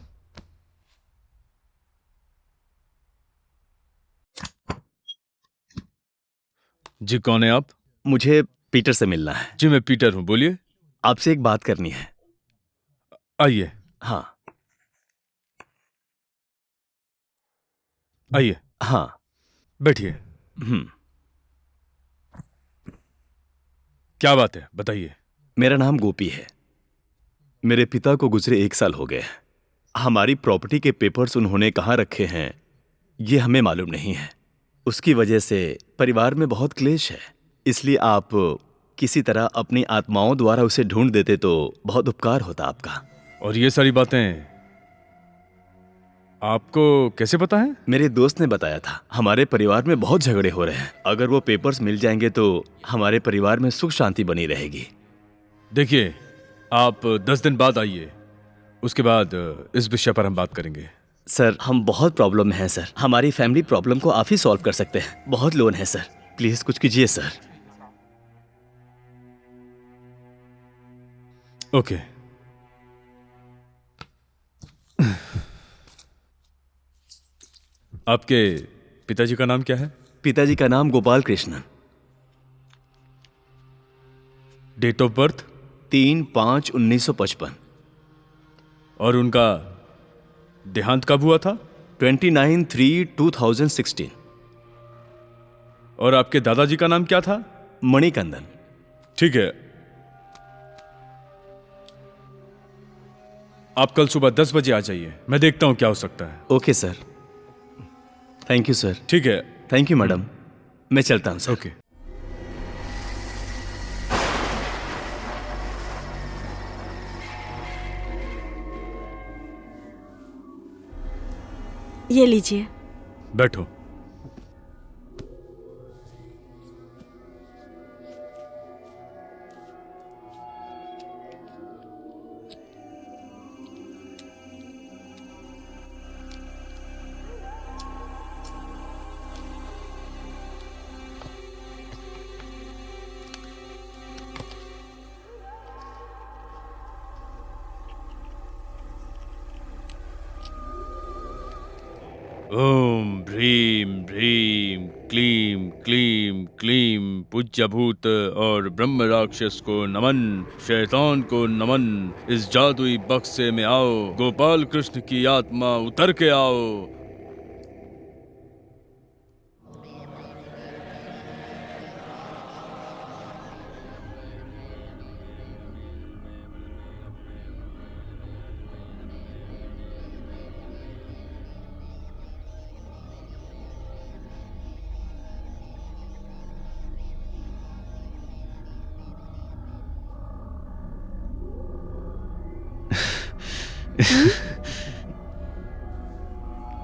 जी कौन है आप? मुझे पीटर से मिलना है। जी मैं पीटर हूँ, बोलिए। आपसे एक बात करनी है। आइए। हाँ। आइए। हाँ बैठिए। क्या बात है, बताइए। मेरा नाम गोपी है। मेरे पिता को गुजरे 1 साल हो गए। हमारी प्रॉपर्टी के पेपर्स उन्होंने कहाँ रखे हैं ये हमें मालूम नहीं है। उसकी वजह से परिवार में बहुत क्लेश है। इसलिए आप किसी तरह अपनी आत्माओं द्वारा उसे ढूंढ देते तो बहुत उपकार होता आपका। और ये सारी बातें आपको कैसे पता है? मेरे दोस्त ने बताया था। हमारे परिवार में बहुत झगड़े हो रहे हैं। अगर वो पेपर्स मिल जाएंगे तो हमारे परिवार में सुख शांति बनी रहेगी। देखिए, आप 10 दिन बाद आइए, उसके बाद इस विषय पर हम बात करेंगे। सर, हम बहुत प्रॉब्लम में हैं सर। हमारी फैमिली प्रॉब्लम को आप ही सॉल्व कर सकते हैं। बहुत लोन है सर, प्लीज कुछ कीजिए सर। ओके। आपके पिताजी का नाम क्या है? पिताजी का नाम Gopal Krishnan. Date of birth? 3/5/1955। और उनका देहांत कब हुआ था? 29/3/2016। और आपके दादाजी का नाम क्या था? मणिकंदन। ठीक है। आप कल सुबह 10 बजे आ जाइए, मैं देखता हूँ क्या हो सकता है। Okay sir. Thank you sir. ठीक है। Thank you madam. मैं चलता हूँ सर। ओके। ये लीजिए। बैठो। ओम भ्रीम भ्रीम क्लीम क्लीम क्लीम पूज्यभूत और ब्रह्म राक्षस को नमन, शैतान को नमन। इस जादुई बक्से में आओ, गोपाल कृष्ण की आत्मा उतर के आओ।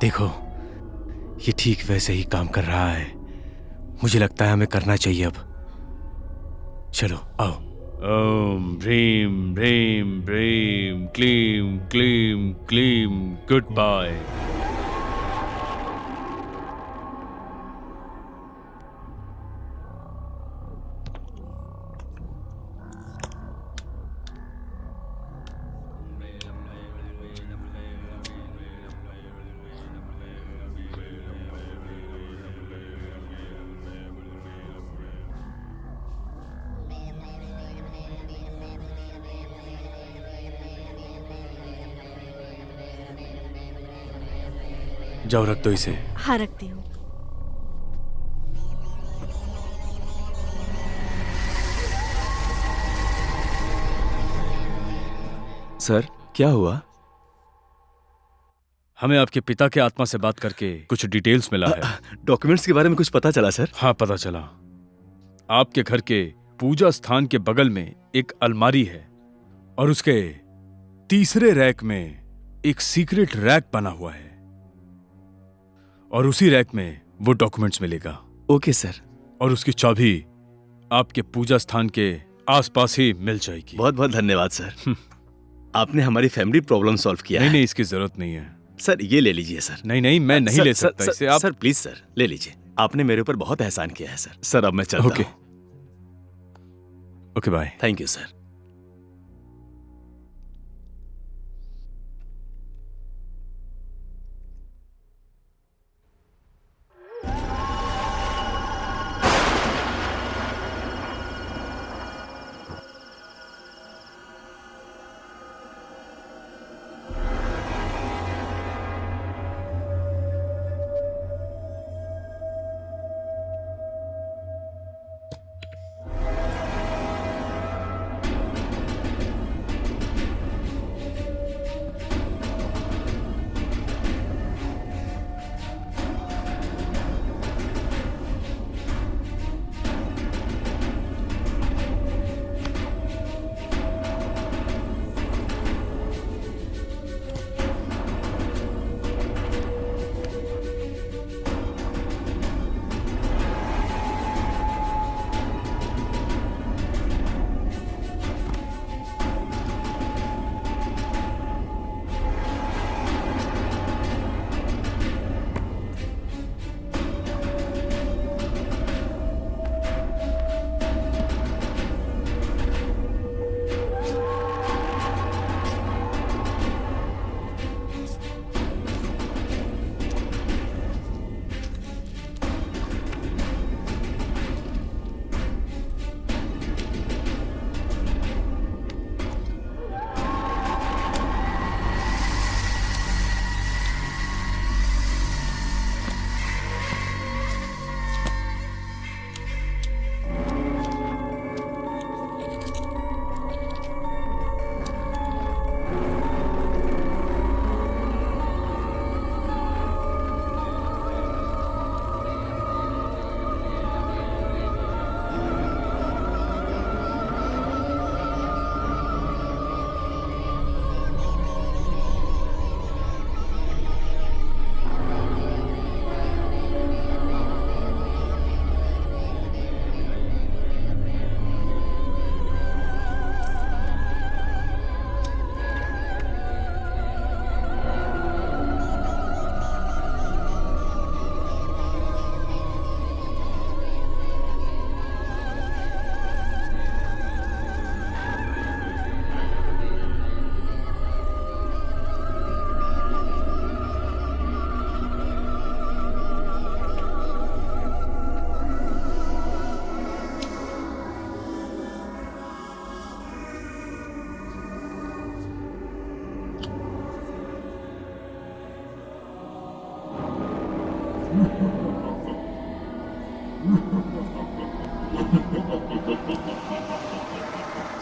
देखो, ये ठीक वैसे ही काम कर रहा है। मुझे लगता है हमें करना चाहिए अब। चलो आओ। ओम भ्रीम भ्रीम भ्रीम क्लीम क्लीम क्लीम गुड बाय। जाओ रख दो इसे। हाँ रखती हूँ। सर क्या हुआ? हमें आपके पिता के आत्मा से बात करके कुछ डिटेल्स मिला है। डॉक्यूमेंट्स के बारे में कुछ पता चला सर? हाँ पता चला। आपके घर के पूजा स्थान के बगल में एक अलमारी है और उसके तीसरे रैक में एक सीक्रेट रैक बना हुआ है और उसी रैक में वो डॉक्यूमेंट्स मिलेगा। Okay sir. और उसकी चाबी आपके पूजा स्थान के आसपास ही मिल जाएगी। बहुत बहुत धन्यवाद सर। आपने हमारी फैमिली प्रॉब्लम सॉल्व किया है। नहीं, इसकी जरूरत नहीं है। सर ये ले लीजिए सर। नहीं, मैं नहीं ले सकता इसे। आप सर प्लीज सर ले लीजिए। आपने मेरे ऊपर बहुत एहसान किया है सर। सर अब मैं चलता हूँ। Okay bye. Thank you sir.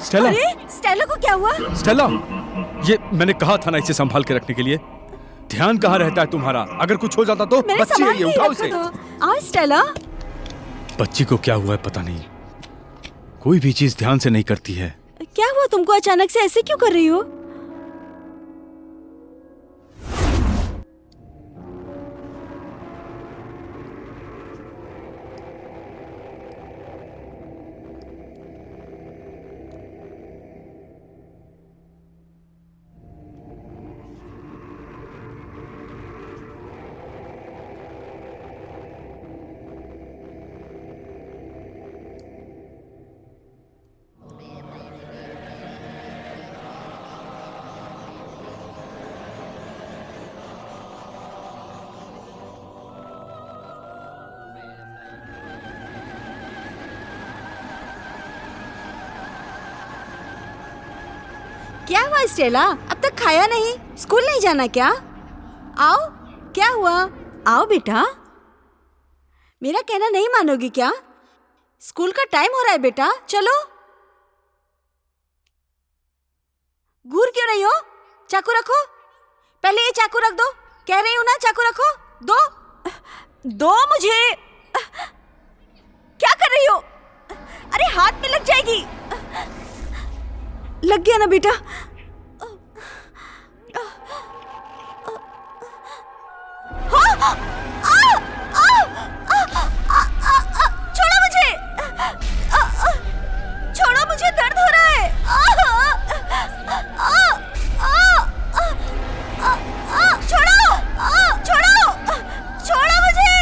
Stella, अरे स्टेला को क्या हुआ? स्टेला, ये मैंने कहा था ना इसे संभाल के रखने के लिए। ध्यान कहाँ रहता है तुम्हारा? अगर कुछ हो जाता तो? मैंने बच्ची संभाल है ये, के ही उठाओ रखा इसे। था। आओ स्टेला। बच्ची को क्या हुआ है पता नहीं, कोई भी चीज ध्यान से नहीं करती है। क्या हुआ तुमको? अचानक से ऐसे क्यों कर रही हो? क्या हुआ स्टेला? अब तक खाया नहीं? स्कूल नहीं जाना क्या? आओ, क्या हुआ? आओ बेटा। मेरा कहना नहीं मानोगी क्या? स्कूल का टाइम हो रहा है बेटा, चलो। घूर क्यों रही हो? चाकू रखो। पहले ये चाकू रख दो। कह रही हूँ ना, चाकू रखो। दो मुझे। क्या कर रही हो? अरे हाथ में लग जाएगी। लग गया ना बेटा? छोड़ो मुझे। छोड़ो मुझे, दर्द हो रहा है। छोड़ो, छोड़ो, छोड़ो मुझे,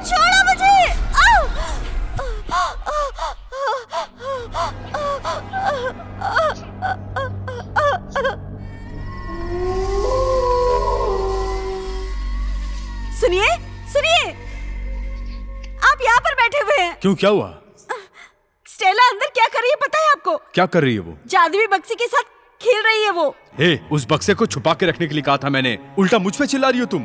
छोड़ो मुझे। सुनिए, सुनिए, आप यहाँ पर बैठे हुए हैं। क्यों, क्या हुआ? स्टेला अंदर क्या कर रही है पता है आपको? क्या कर रही है वो? जादुई बक्से के साथ खेल रही है वो। उस बक्से को छुपा के रखने के लिए कहा था मैंने, उल्टा मुझ पे चिल्ला रही हो तुम।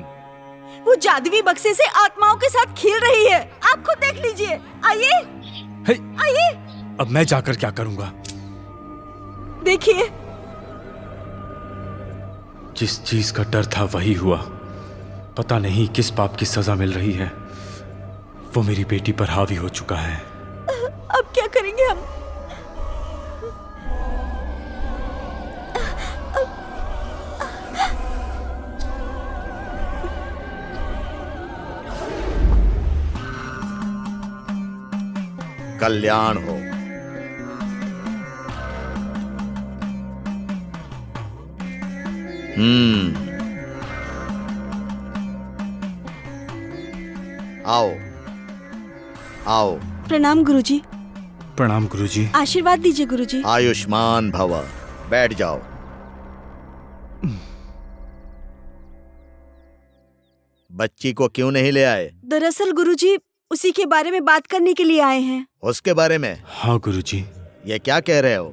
वो जादुई बक्से से आत्माओं के साथ खेल रही है। आप खुद देख लीजिए। आइए, आइए। अब मैं जाकर क्या करूंगा? देखिए, जिस चीज का डर था वही हुआ। पता नहीं किस पाप की सजा मिल रही है। वो मेरी बेटी पर हावी हो चुका है। अब क्या करेंगे हम? कल्याण हो। आओ, आओ। प्रणाम गुरुजी। प्रणाम गुरुजी। आशीर्वाद दीजिए गुरुजी। आयुष्मान भव। बैठ जाओ। बच्ची को क्यों नहीं ले आए? दरअसल गुरुजी उसी के बारे में बात करने के लिए आए हैं। उसके बारे में? हाँ गुरुजी। ये क्या कह रहे हो?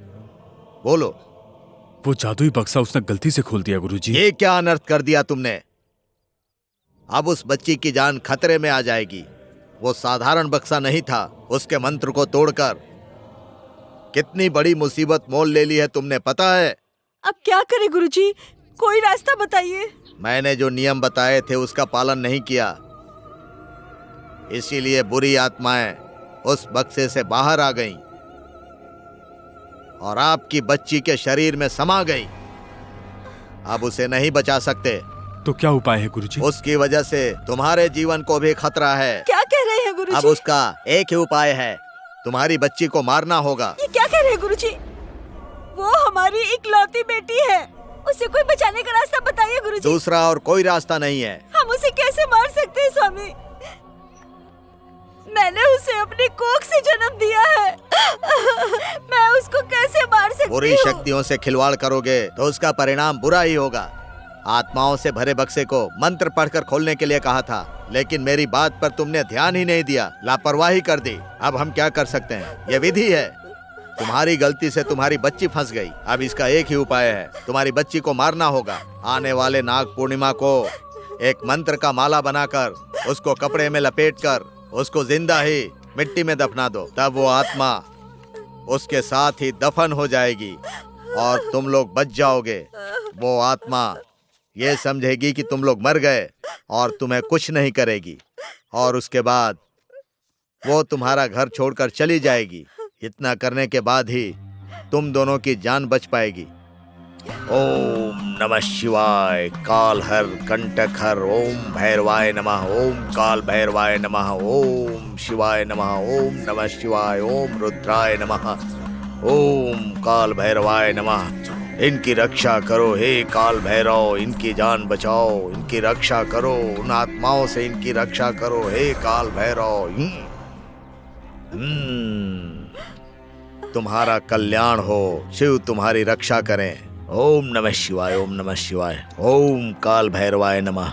बोलो। वो जादुई बक्सा उसने गलती से खोल दिया गुरुजी। ये क्या अनर्थ कर दिया तुमने? अब उस बच्ची की जान खतरे में आ जाएगी। वो साधारण बक्सा नहीं था। उसके मंत्र को तोड़कर कितनी बड़ी मुसीबत मोल ले ली है तुमने, पता है? अब क्या करें गुरुजी? कोई रास्ता बताइए। मैंने जो नियम बताए थे उसका पालन नहीं किया, इसीलिए बुरी आत्माएं उस बक्से से बाहर आ गईं और आपकी बच्ची के शरीर में समा गईं। अब उसे नहीं बचा सकते। तो क्या उपाय है गुरुजी? उसकी वजह से तुम्हारे जीवन को भी खतरा है। क्या कह रहे हैं गुरुजी? अब उसका एक ही उपाय है, तुम्हारी बच्ची को मारना होगा। ये क्या कह रहे हैं गुरुजी? वो हमारी इकलौती बेटी है। उसे कोई बचाने का रास्ता बताइए गुरुजी। दूसरा और कोई रास्ता नहीं है। हम उसे कैसे मार सकते हैं स्वामी? मैंने उसे अपनी कोख से जन्म दिया है। मैं उसको कैसे मार सकती हूँ? बुरी शक्तियों से खिलवाड़ करोगे तो उसका परिणाम बुरा ही होगा। आत्माओं से भरे बक्से को मंत्र पढ़कर खोलने के लिए कहा था, लेकिन मेरी बात पर तुमने ध्यान ही नहीं दिया, लापरवाही कर दी। अब हम क्या कर सकते हैं? ये विधि है। तुम्हारी गलती से तुम्हारी बच्ची फंस गई। अब इसका एक ही उपाय है, तुम्हारी बच्ची को मारना होगा। आने वाले नाग पूर्णिमा को एक मंत्र का माला बनाकर उसको कपड़े में लपेटकर उसको जिंदा ही मिट्टी में दफना दो। तब वो आत्मा उसके साथ ही दफन हो जाएगी और तुम लोग बच जाओगे। वो आत्मा ये समझेगी कि तुम लोग मर गए और तुम्हें कुछ नहीं करेगी, और उसके बाद वो तुम्हारा घर छोड़कर चली जाएगी। इतना करने के बाद ही तुम दोनों की जान बच पाएगी। ओम नमः शिवाय। काल हर कंटक हर। ओम भैरवाय नमः। ओम काल भैरवाय नमः। ओम शिवाय नमः। ओम नमः शिवाय। ओम रुद्राय नमः। ओम काल भैरवाय नमः। इनकी रक्षा करो हे काल भैरव, इनकी जान बचाओ, इनकी रक्षा करो, उन आत्माओं से इनकी रक्षा करो हे काल भैरव। तुम्हारा कल्याण हो, शिव तुम्हारी रक्षा करें। ओम नमः शिवाय। ओम नमः शिवाय। ओम काल भैरवाय नमः।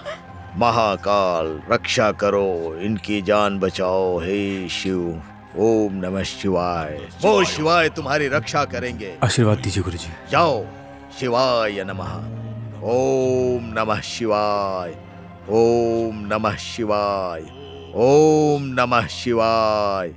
महाकाल रक्षा करो, इनकी जान बचाओ हे शिव। ओम नमः शिवाय। वो शिवाय तुम्हारी रक्षा करेंगे। आशीर्वाद दीजिए गुरुजी। जाओ। शिवाय नमः। ओम नमः शिवाय। ओम नमः शिवाय। ओम नमः शिवाय।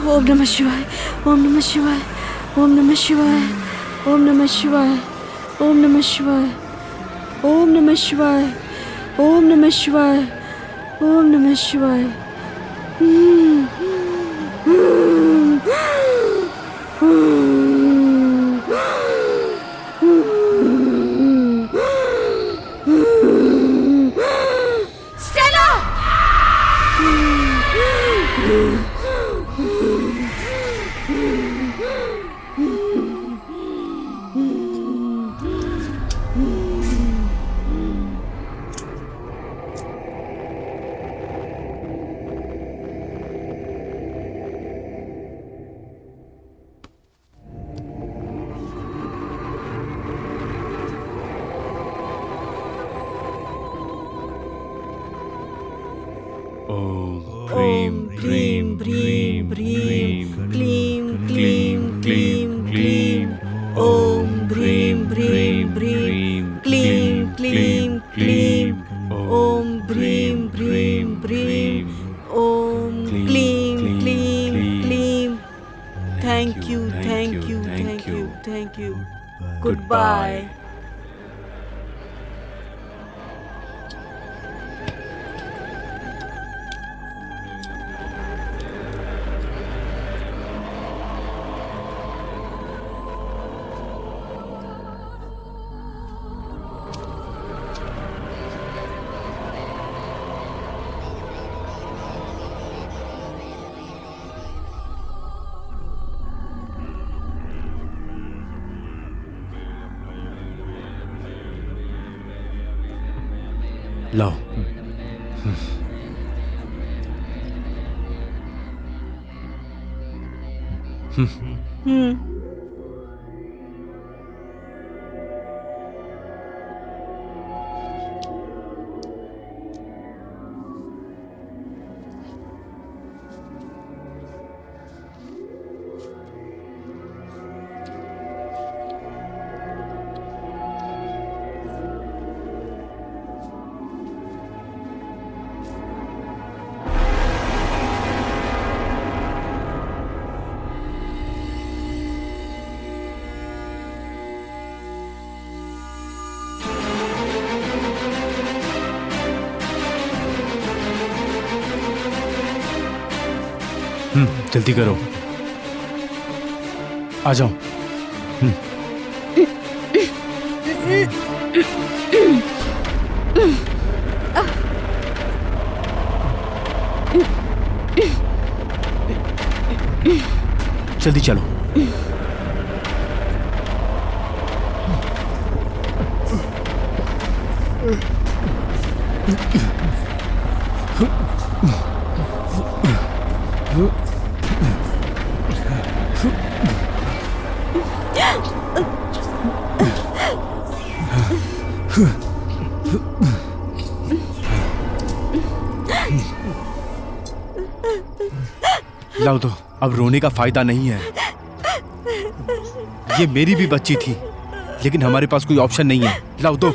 ओम नमः शिवाय। ओम नमः शिवाय। ओम नमः शिवाय। ओम नमः शिवाय। ओम नमः शिवाय। ओम नमः शिवाय। ओम नमः शिवाय। ओम नमः शिवाय। स्टेला! ओम ह्रीं ह्रीं ह्रीं क्लीं क्लीं क्लीं क्लीं। ओम ह्रीं ह्रीं ह्रीं क्लीं क्लीं क्लीं। ओम ह्रीं ह्रीं ह्रीं। ओम क्लीं क्लीं क्लीं। Thank you, thank you, thank you, thank you. Goodbye. लाओ। जल्दी करो। आ जाओ। जल्दी चलो। लाओ दो, अब रोने का फायदा नहीं है। ये मेरी भी बच्ची थी, लेकिन हमारे पास कोई ऑप्शन नहीं है। लाओ दो।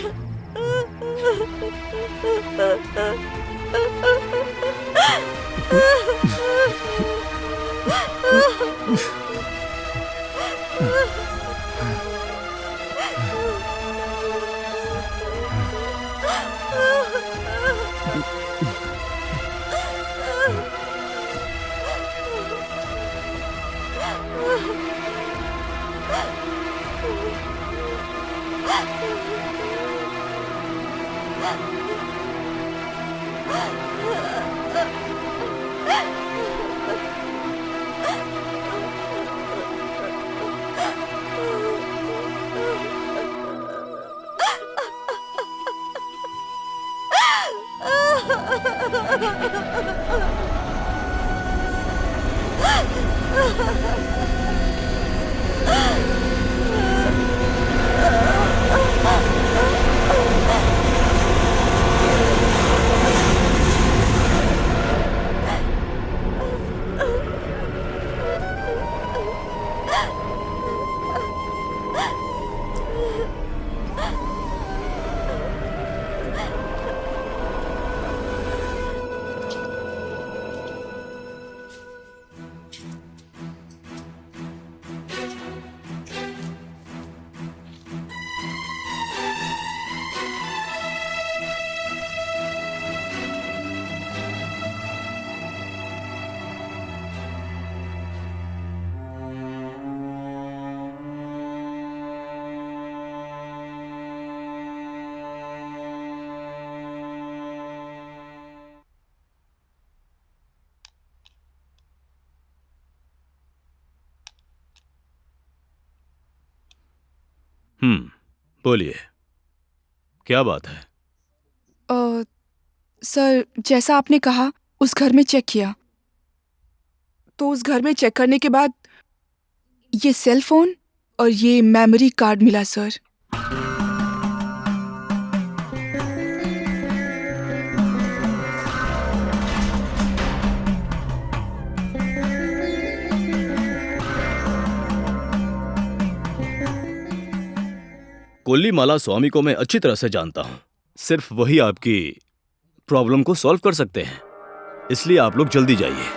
बोलिए, क्या बात है? सर, जैसा आपने कहा उस घर में चेक किया, तो उस घर में चेक करने के बाद ये सेल फोन और ये मेमोरी कार्ड मिला सर। कोल्लीमाला स्वामी को मैं अच्छी तरह से जानता हूं। सिर्फ वही आपकी प्रॉब्लम को सॉल्व कर सकते हैं, इसलिए आप लोग जल्दी जाइए।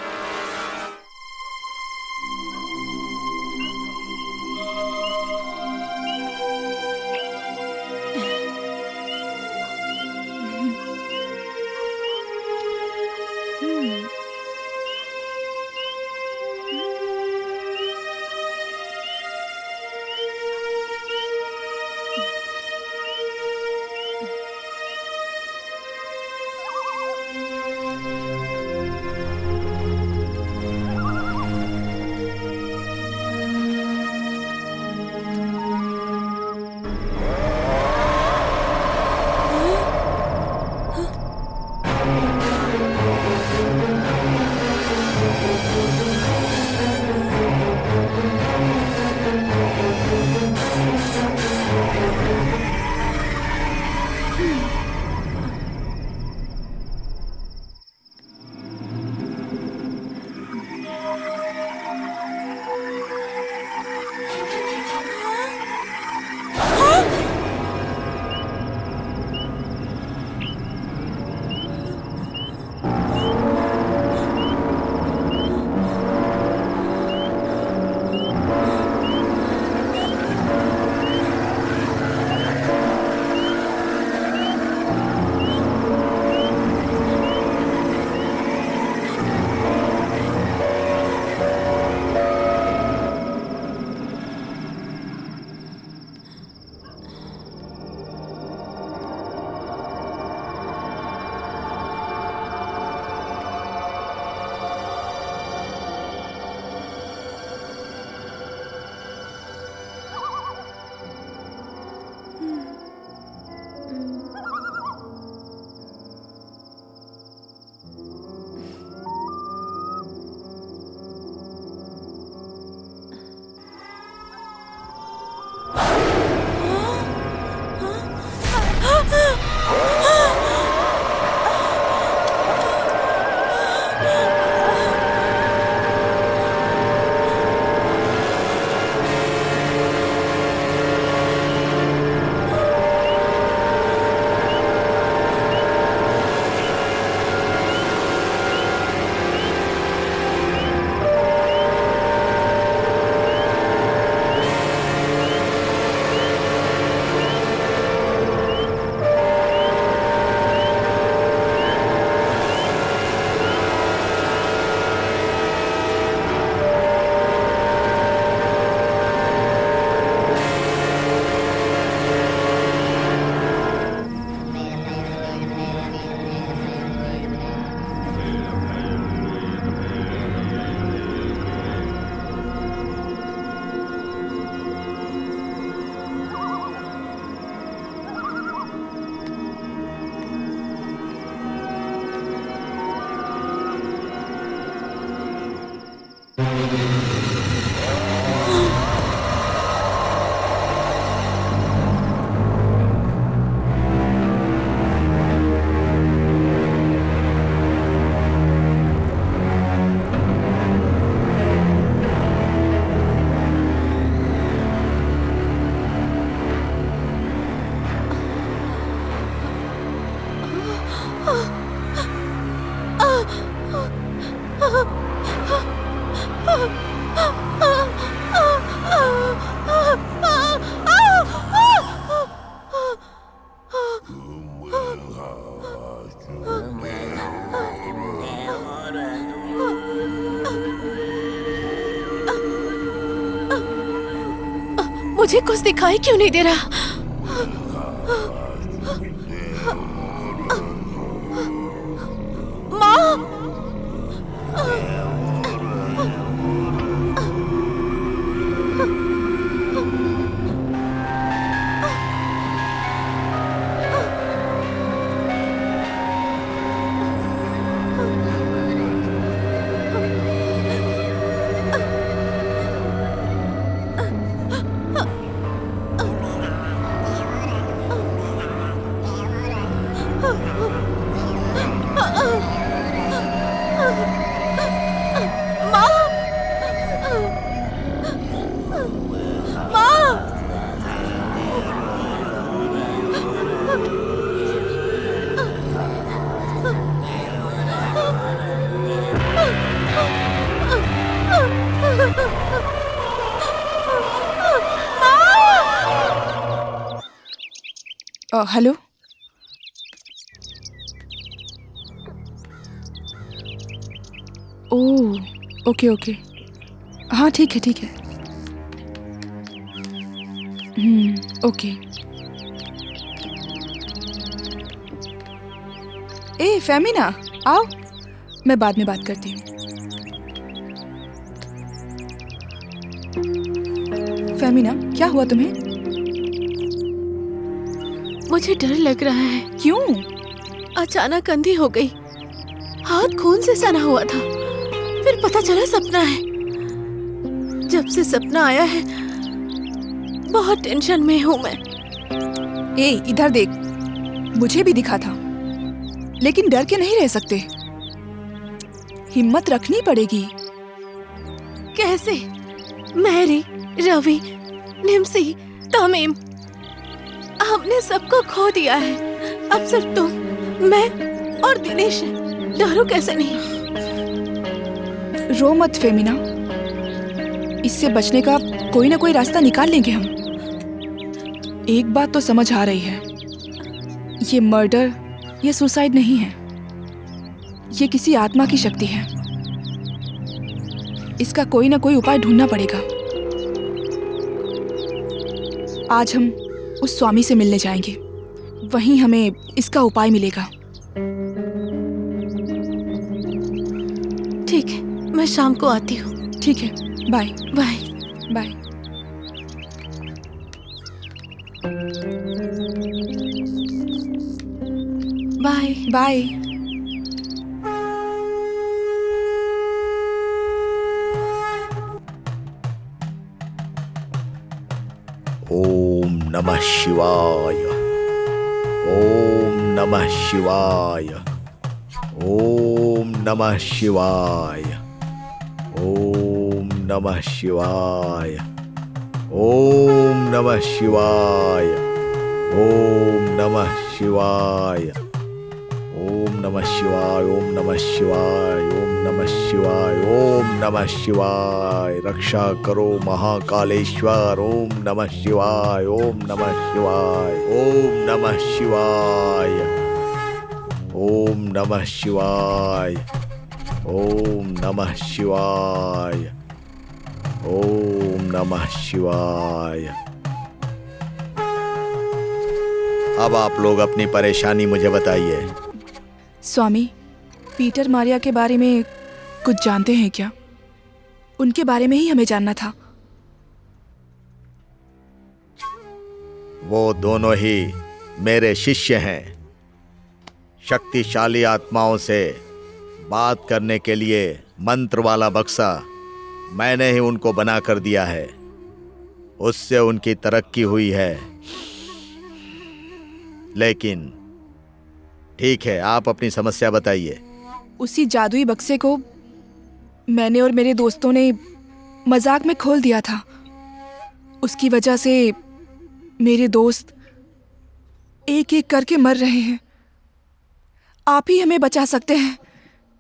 मुझे कुछ दिखाई क्यों नहीं दे रहा? माँ! हेलो। ओह, ओके ओके, हाँ ठीक है ठीक है। ओके। ए फेमिना, आओ, मैं बाद में बात करती हूँ। फेमिना, क्या हुआ तुम्हें? मुझे डर लग रहा है। क्यों? अचानक अंधी हो गई, हाथ खून से सना हुआ था, फिर पता चला सपना है। जब से सपना आया है बहुत टेंशन में हूँ मैं। ए इधर देख, मुझे भी दिखा था, लेकिन डर के नहीं रह सकते, हिम्मत रखनी पड़ेगी। कैसे? मैरी, रवि, निम्सी, तमीम, हमने सबको खो दिया है। अब सिर्फ तुम, मैं और दिनेश। डरो कैसे नहीं? रो मत फेमिना, इससे बचने का कोई ना कोई रास्ता निकाल लेंगे हम। एक बात तो समझ आ रही है, ये मर्डर, ये सुसाइड नहीं है, ये किसी आत्मा की शक्ति है। इसका कोई ना कोई उपाय ढूंढना पड़ेगा। आज हम उस स्वामी से मिलने जाएंगे, वहीं हमें इसका उपाय मिलेगा। ठीक है, मैं शाम को आती हूँ। ठीक है, bye bye bye. Bye bye. ओम नमः शिवाय। ओम नमः शिवाय। ओम नमः शिवाय। ओम नमः शिवाय। ओम नमः शिवाय। ओम नमः शिवाय। ओम नमः शिवाय। ओम नमः शिवाय। ओम नमः शिवाय। ओम नमः शिवाय। रक्षा करो महाकालेश्वर। ओम नमः शिवाय। ओम नमः शिवाय। ओम नमः शिवाय। ओम नमः शिवाय। ओम नमः शिवाय। ओम नमः शिवाय। अब आप लोग अपनी परेशानी मुझे बताइए। स्वामी, पीटर मारिया के बारे में कुछ जानते हैं क्या? उनके बारे में ही हमें जानना था। वो दोनों ही मेरे शिष्य हैं। शक्तिशाली आत्माओं से बात करने के लिए मंत्र वाला बक्सा मैंने ही उनको बना कर दिया है। उससे उनकी तरक्की हुई है। लेकिन ठीक है, आप अपनी समस्या बताइए। उसी जादुई बक्से को मैंने और मेरे दोस्तों ने मजाक में खोल दिया था। उसकी वजह से मेरे दोस्त एक एक करके मर रहे हैं। आप ही हमें बचा सकते हैं।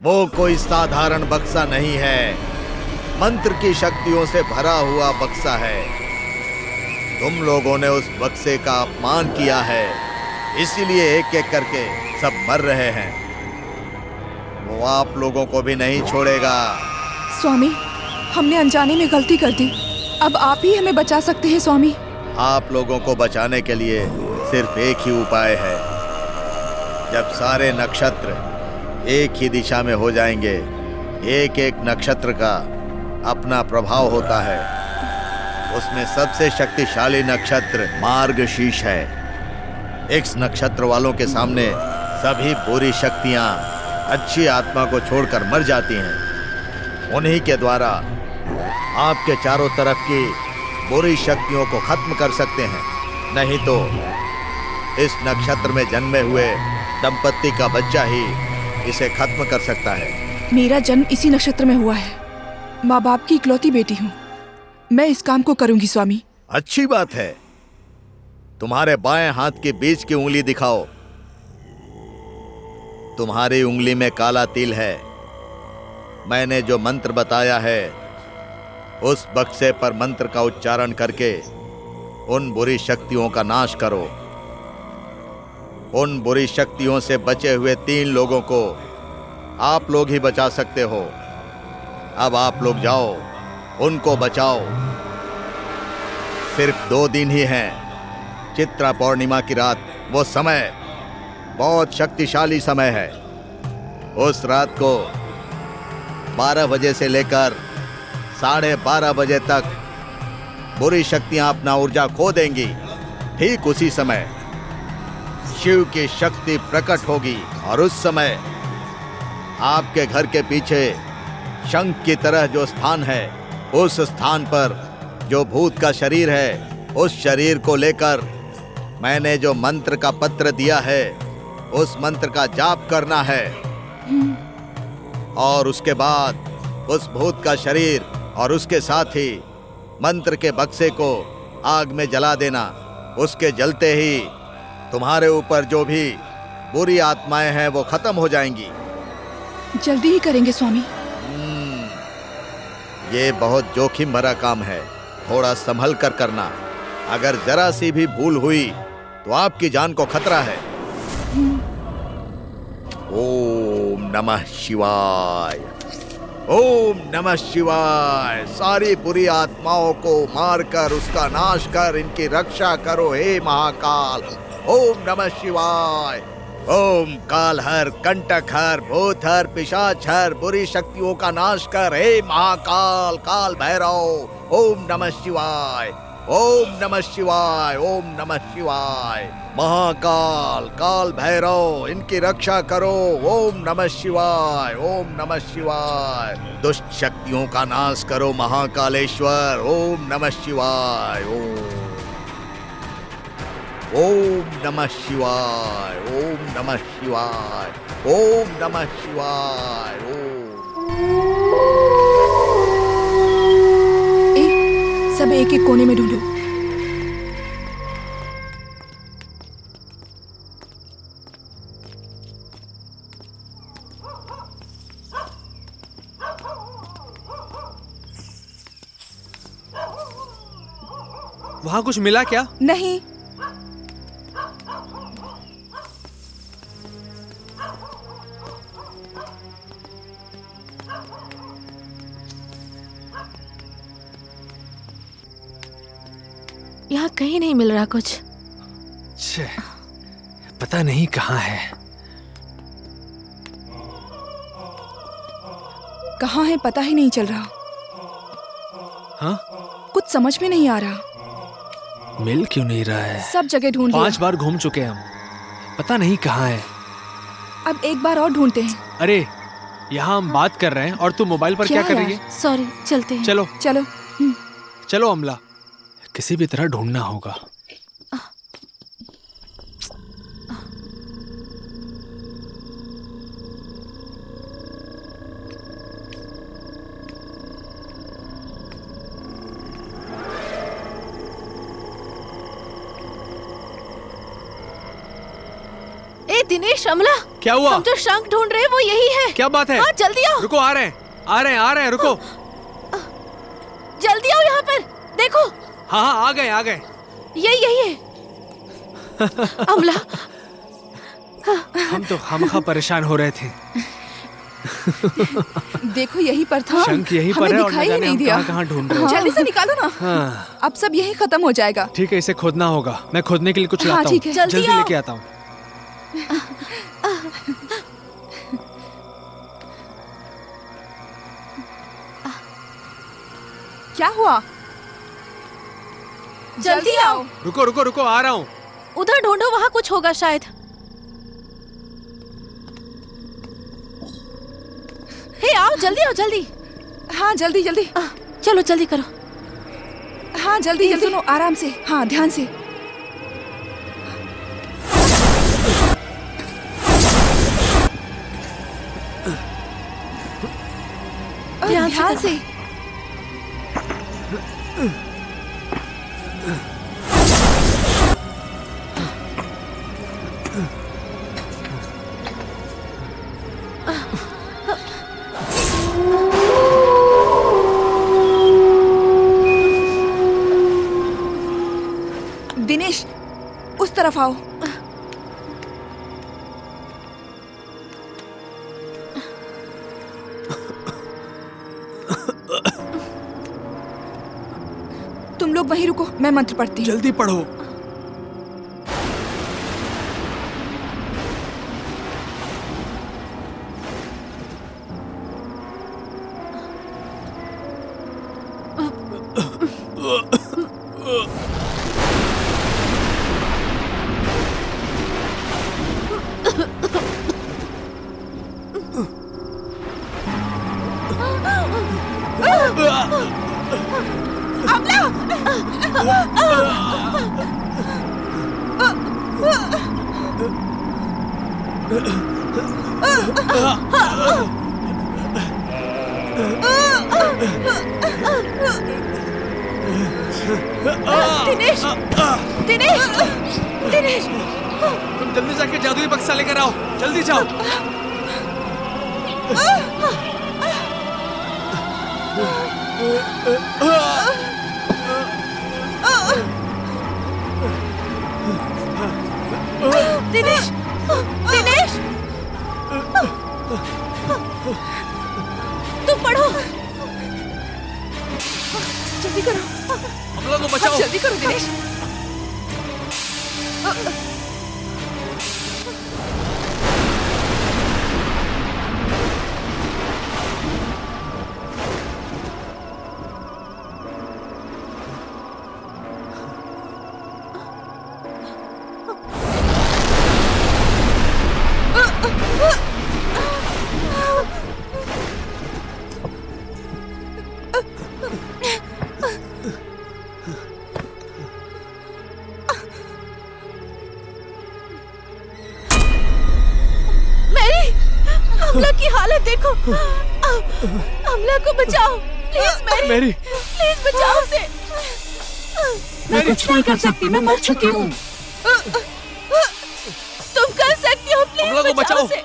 वो कोई साधारण बक्सा नहीं है। मंत्र की शक्तियों से भरा हुआ बक्सा है। तुम लोगों ने उस बक्से का अपमान किया है, इसीलिए एक एक करके सब मर रहे हैं। वो आप लोगों को भी नहीं छोड़ेगा। स्वामी, हमने अनजाने में गलती कर दी, अब आप ही हमें बचा सकते हैं स्वामी। आप लोगों को बचाने के लिए सिर्फ एक ही उपाय है। जब सारे नक्षत्र एक ही दिशा में हो जाएंगे, एक एक नक्षत्र का अपना प्रभाव होता है। उसमें सबसे शक्तिशाली नक्षत्र मार्गशीर्ष है। इस नक्षत्र वालों के सामने सभी बुरी शक्तियां अच्छी आत्मा को छोड़कर मर जाती हैं। उन्हीं के द्वारा आपके चारों तरफ की बुरी शक्तियों को खत्म कर सकते हैं। नहीं तो इस नक्षत्र में जन्मे हुए दंपत्ति का बच्चा ही इसे खत्म कर सकता है। मेरा जन्म इसी नक्षत्र में हुआ है, माँ बाप की इकलौती बेटी हूँ। मैं इस काम को करूंगी स्वामी। अच्छी बात है। तुम्हारे बाएं हाथ के बीच की उंगली दिखाओ। तुम्हारी उंगली में काला तिल है। मैंने जो मंत्र बताया है, उस बक्से पर मंत्र का उच्चारण करके उन बुरी शक्तियों का नाश करो। उन बुरी शक्तियों से बचे हुए 3 लोगों को आप लोग ही बचा सकते हो। अब आप लोग जाओ, उनको बचाओ। सिर्फ 2 दिन ही हैं। चित्रा पौर्णिमा की रात, वो समय बहुत शक्तिशाली समय है। उस रात को 12 बजे से लेकर 12:30 बजे तक बुरी शक्तियां अपना ऊर्जा खो देंगी। ठीक उसी समय शिव की शक्ति प्रकट होगी और उस समय आपके घर के पीछे शंख की तरह जो स्थान है, उस स्थान पर जो भूत का शरीर है, उस शरीर को लेकर मैंने जो मंत्र का पत्र दिया है, उस मंत्र का जाप करना है। और उसके बाद उस भूत का शरीर और उसके साथ ही मंत्र के बक्से को आग में जला देना। उसके जलते ही तुम्हारे ऊपर जो भी बुरी आत्माएं हैं वो खत्म हो जाएंगी। जल्दी ही करेंगे स्वामी। ये बहुत जोखिम भरा काम है, थोड़ा संभल कर करना। अगर जरा सी भी भूल हुई तो आपकी जान को खतरा है। ओम नमः शिवाय, ओम नमः शिवाय। सारी बुरी आत्माओं को मारकर उसका नाश कर इनकी रक्षा करो हे महाकाल। ओम नमः शिवाय। ओम कालहर, कंटकहर, भूतहर, पिशाचहर, बुरी शक्तियों का नाश कर हे महाकाल, काल भैरव। ओम नमः शिवाय, ओम नमः शिवाय, ओम नमः शिवाय। महाकाल, काल भैरव, इनकी रक्षा करो। ओम नमः शिवाय, ओम नमः शिवाय। दुष्ट शक्तियों का नाश करो महाकालेश्वर। ओम नमः शिवाय। ओम नमः शिवाय, ओम नमः शिवाय, ओम नमः शिवाय। सब एक एक कोने में ढूंढो। वहां कुछ मिला क्या? नहीं। यहाँ कहीं नहीं मिल रहा कुछ। छे, पता नहीं कहाँ है। कहाँ है पता ही नहीं चल रहा। हाँ? कुछ समझ में नहीं आ रहा। मिल क्यों नहीं रहा है? सब जगह ढूंढ लिया। 5 बार घूम चुके हैं हम, पता नहीं कहाँ है। अब एक बार और ढूंढते हैं। अरे यहाँ हम बात कर रहे हैं और तू मोबाइल पर क्या कर रही है? सॉरी, चलते हैं। चलो चलो। चलो अमला, किसी भी तरह ढूंढना होगा। ए दिनेश, अमला, क्या हुआ? हम जो शंख ढूंढ रहे हैं वो यही है। क्या बात है? हाँ, जल्दी आओ। रुको, आ रहे हैं, रुको। जल्दी आओ यहाँ पर, देखो। हाँ हाँ, आ गए। यही है। अमला, हम तो खामखा परेशान हो रहे थे। देखो यही पर था, शंख यहीं पर हमें है और न दिखाई ही जाने नहीं हम दिया। कहाँ ढूंढ रहे हैं। जल्दी से निकालो ना। हाँ। अब सब यही खत्म हो जाएगा। ठीक है, इसे खोदना होगा। मैं खोदने के लिए कुछ हाँ, लाता हूँ। ठीक है। जल्दी जल्दी आओ। लेके आता हूँ। क्या हुआ? जल्दी आओ। रुको, आ रहा हूँ। उधर ढूंढो, वहाँ कुछ होगा शायद। हे आओ, जल्दी। हाँ जल्दी। चलो जल्दी करो। हाँ जल्दी। सुनो, आराम से। हाँ, ध्यान से। ध्यान से। दिनेश, उस तरफ आओ। तुम लोग वहीं रुको, मैं मंत्र पढ़ती हूँ। जल्दी पढ़ो। दिनेश, तुम जल्दी जाके जादुई बक्सा लेकर आओ। जल्दी जाओ। दिनेश, तुम पढ़ो। जल्दी करो। हम लोगों को बचाओ। जल्दी करो दिनेश। अमला की हालत देखो। अमला को बचाओ प्लीज। मैरी, प्लीज बचाओ उसे। मैं कुछ नहीं कर सकती, मैं मर चुकी हूँ। तुम कर सकती हो, प्लीज अमला को बचाओ बचाओ। उसे।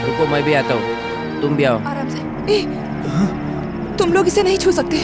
रुको, मैं भी आता हूँ, तुम भी आओ। आराम से। तुम लोग इसे नहीं छू सकते।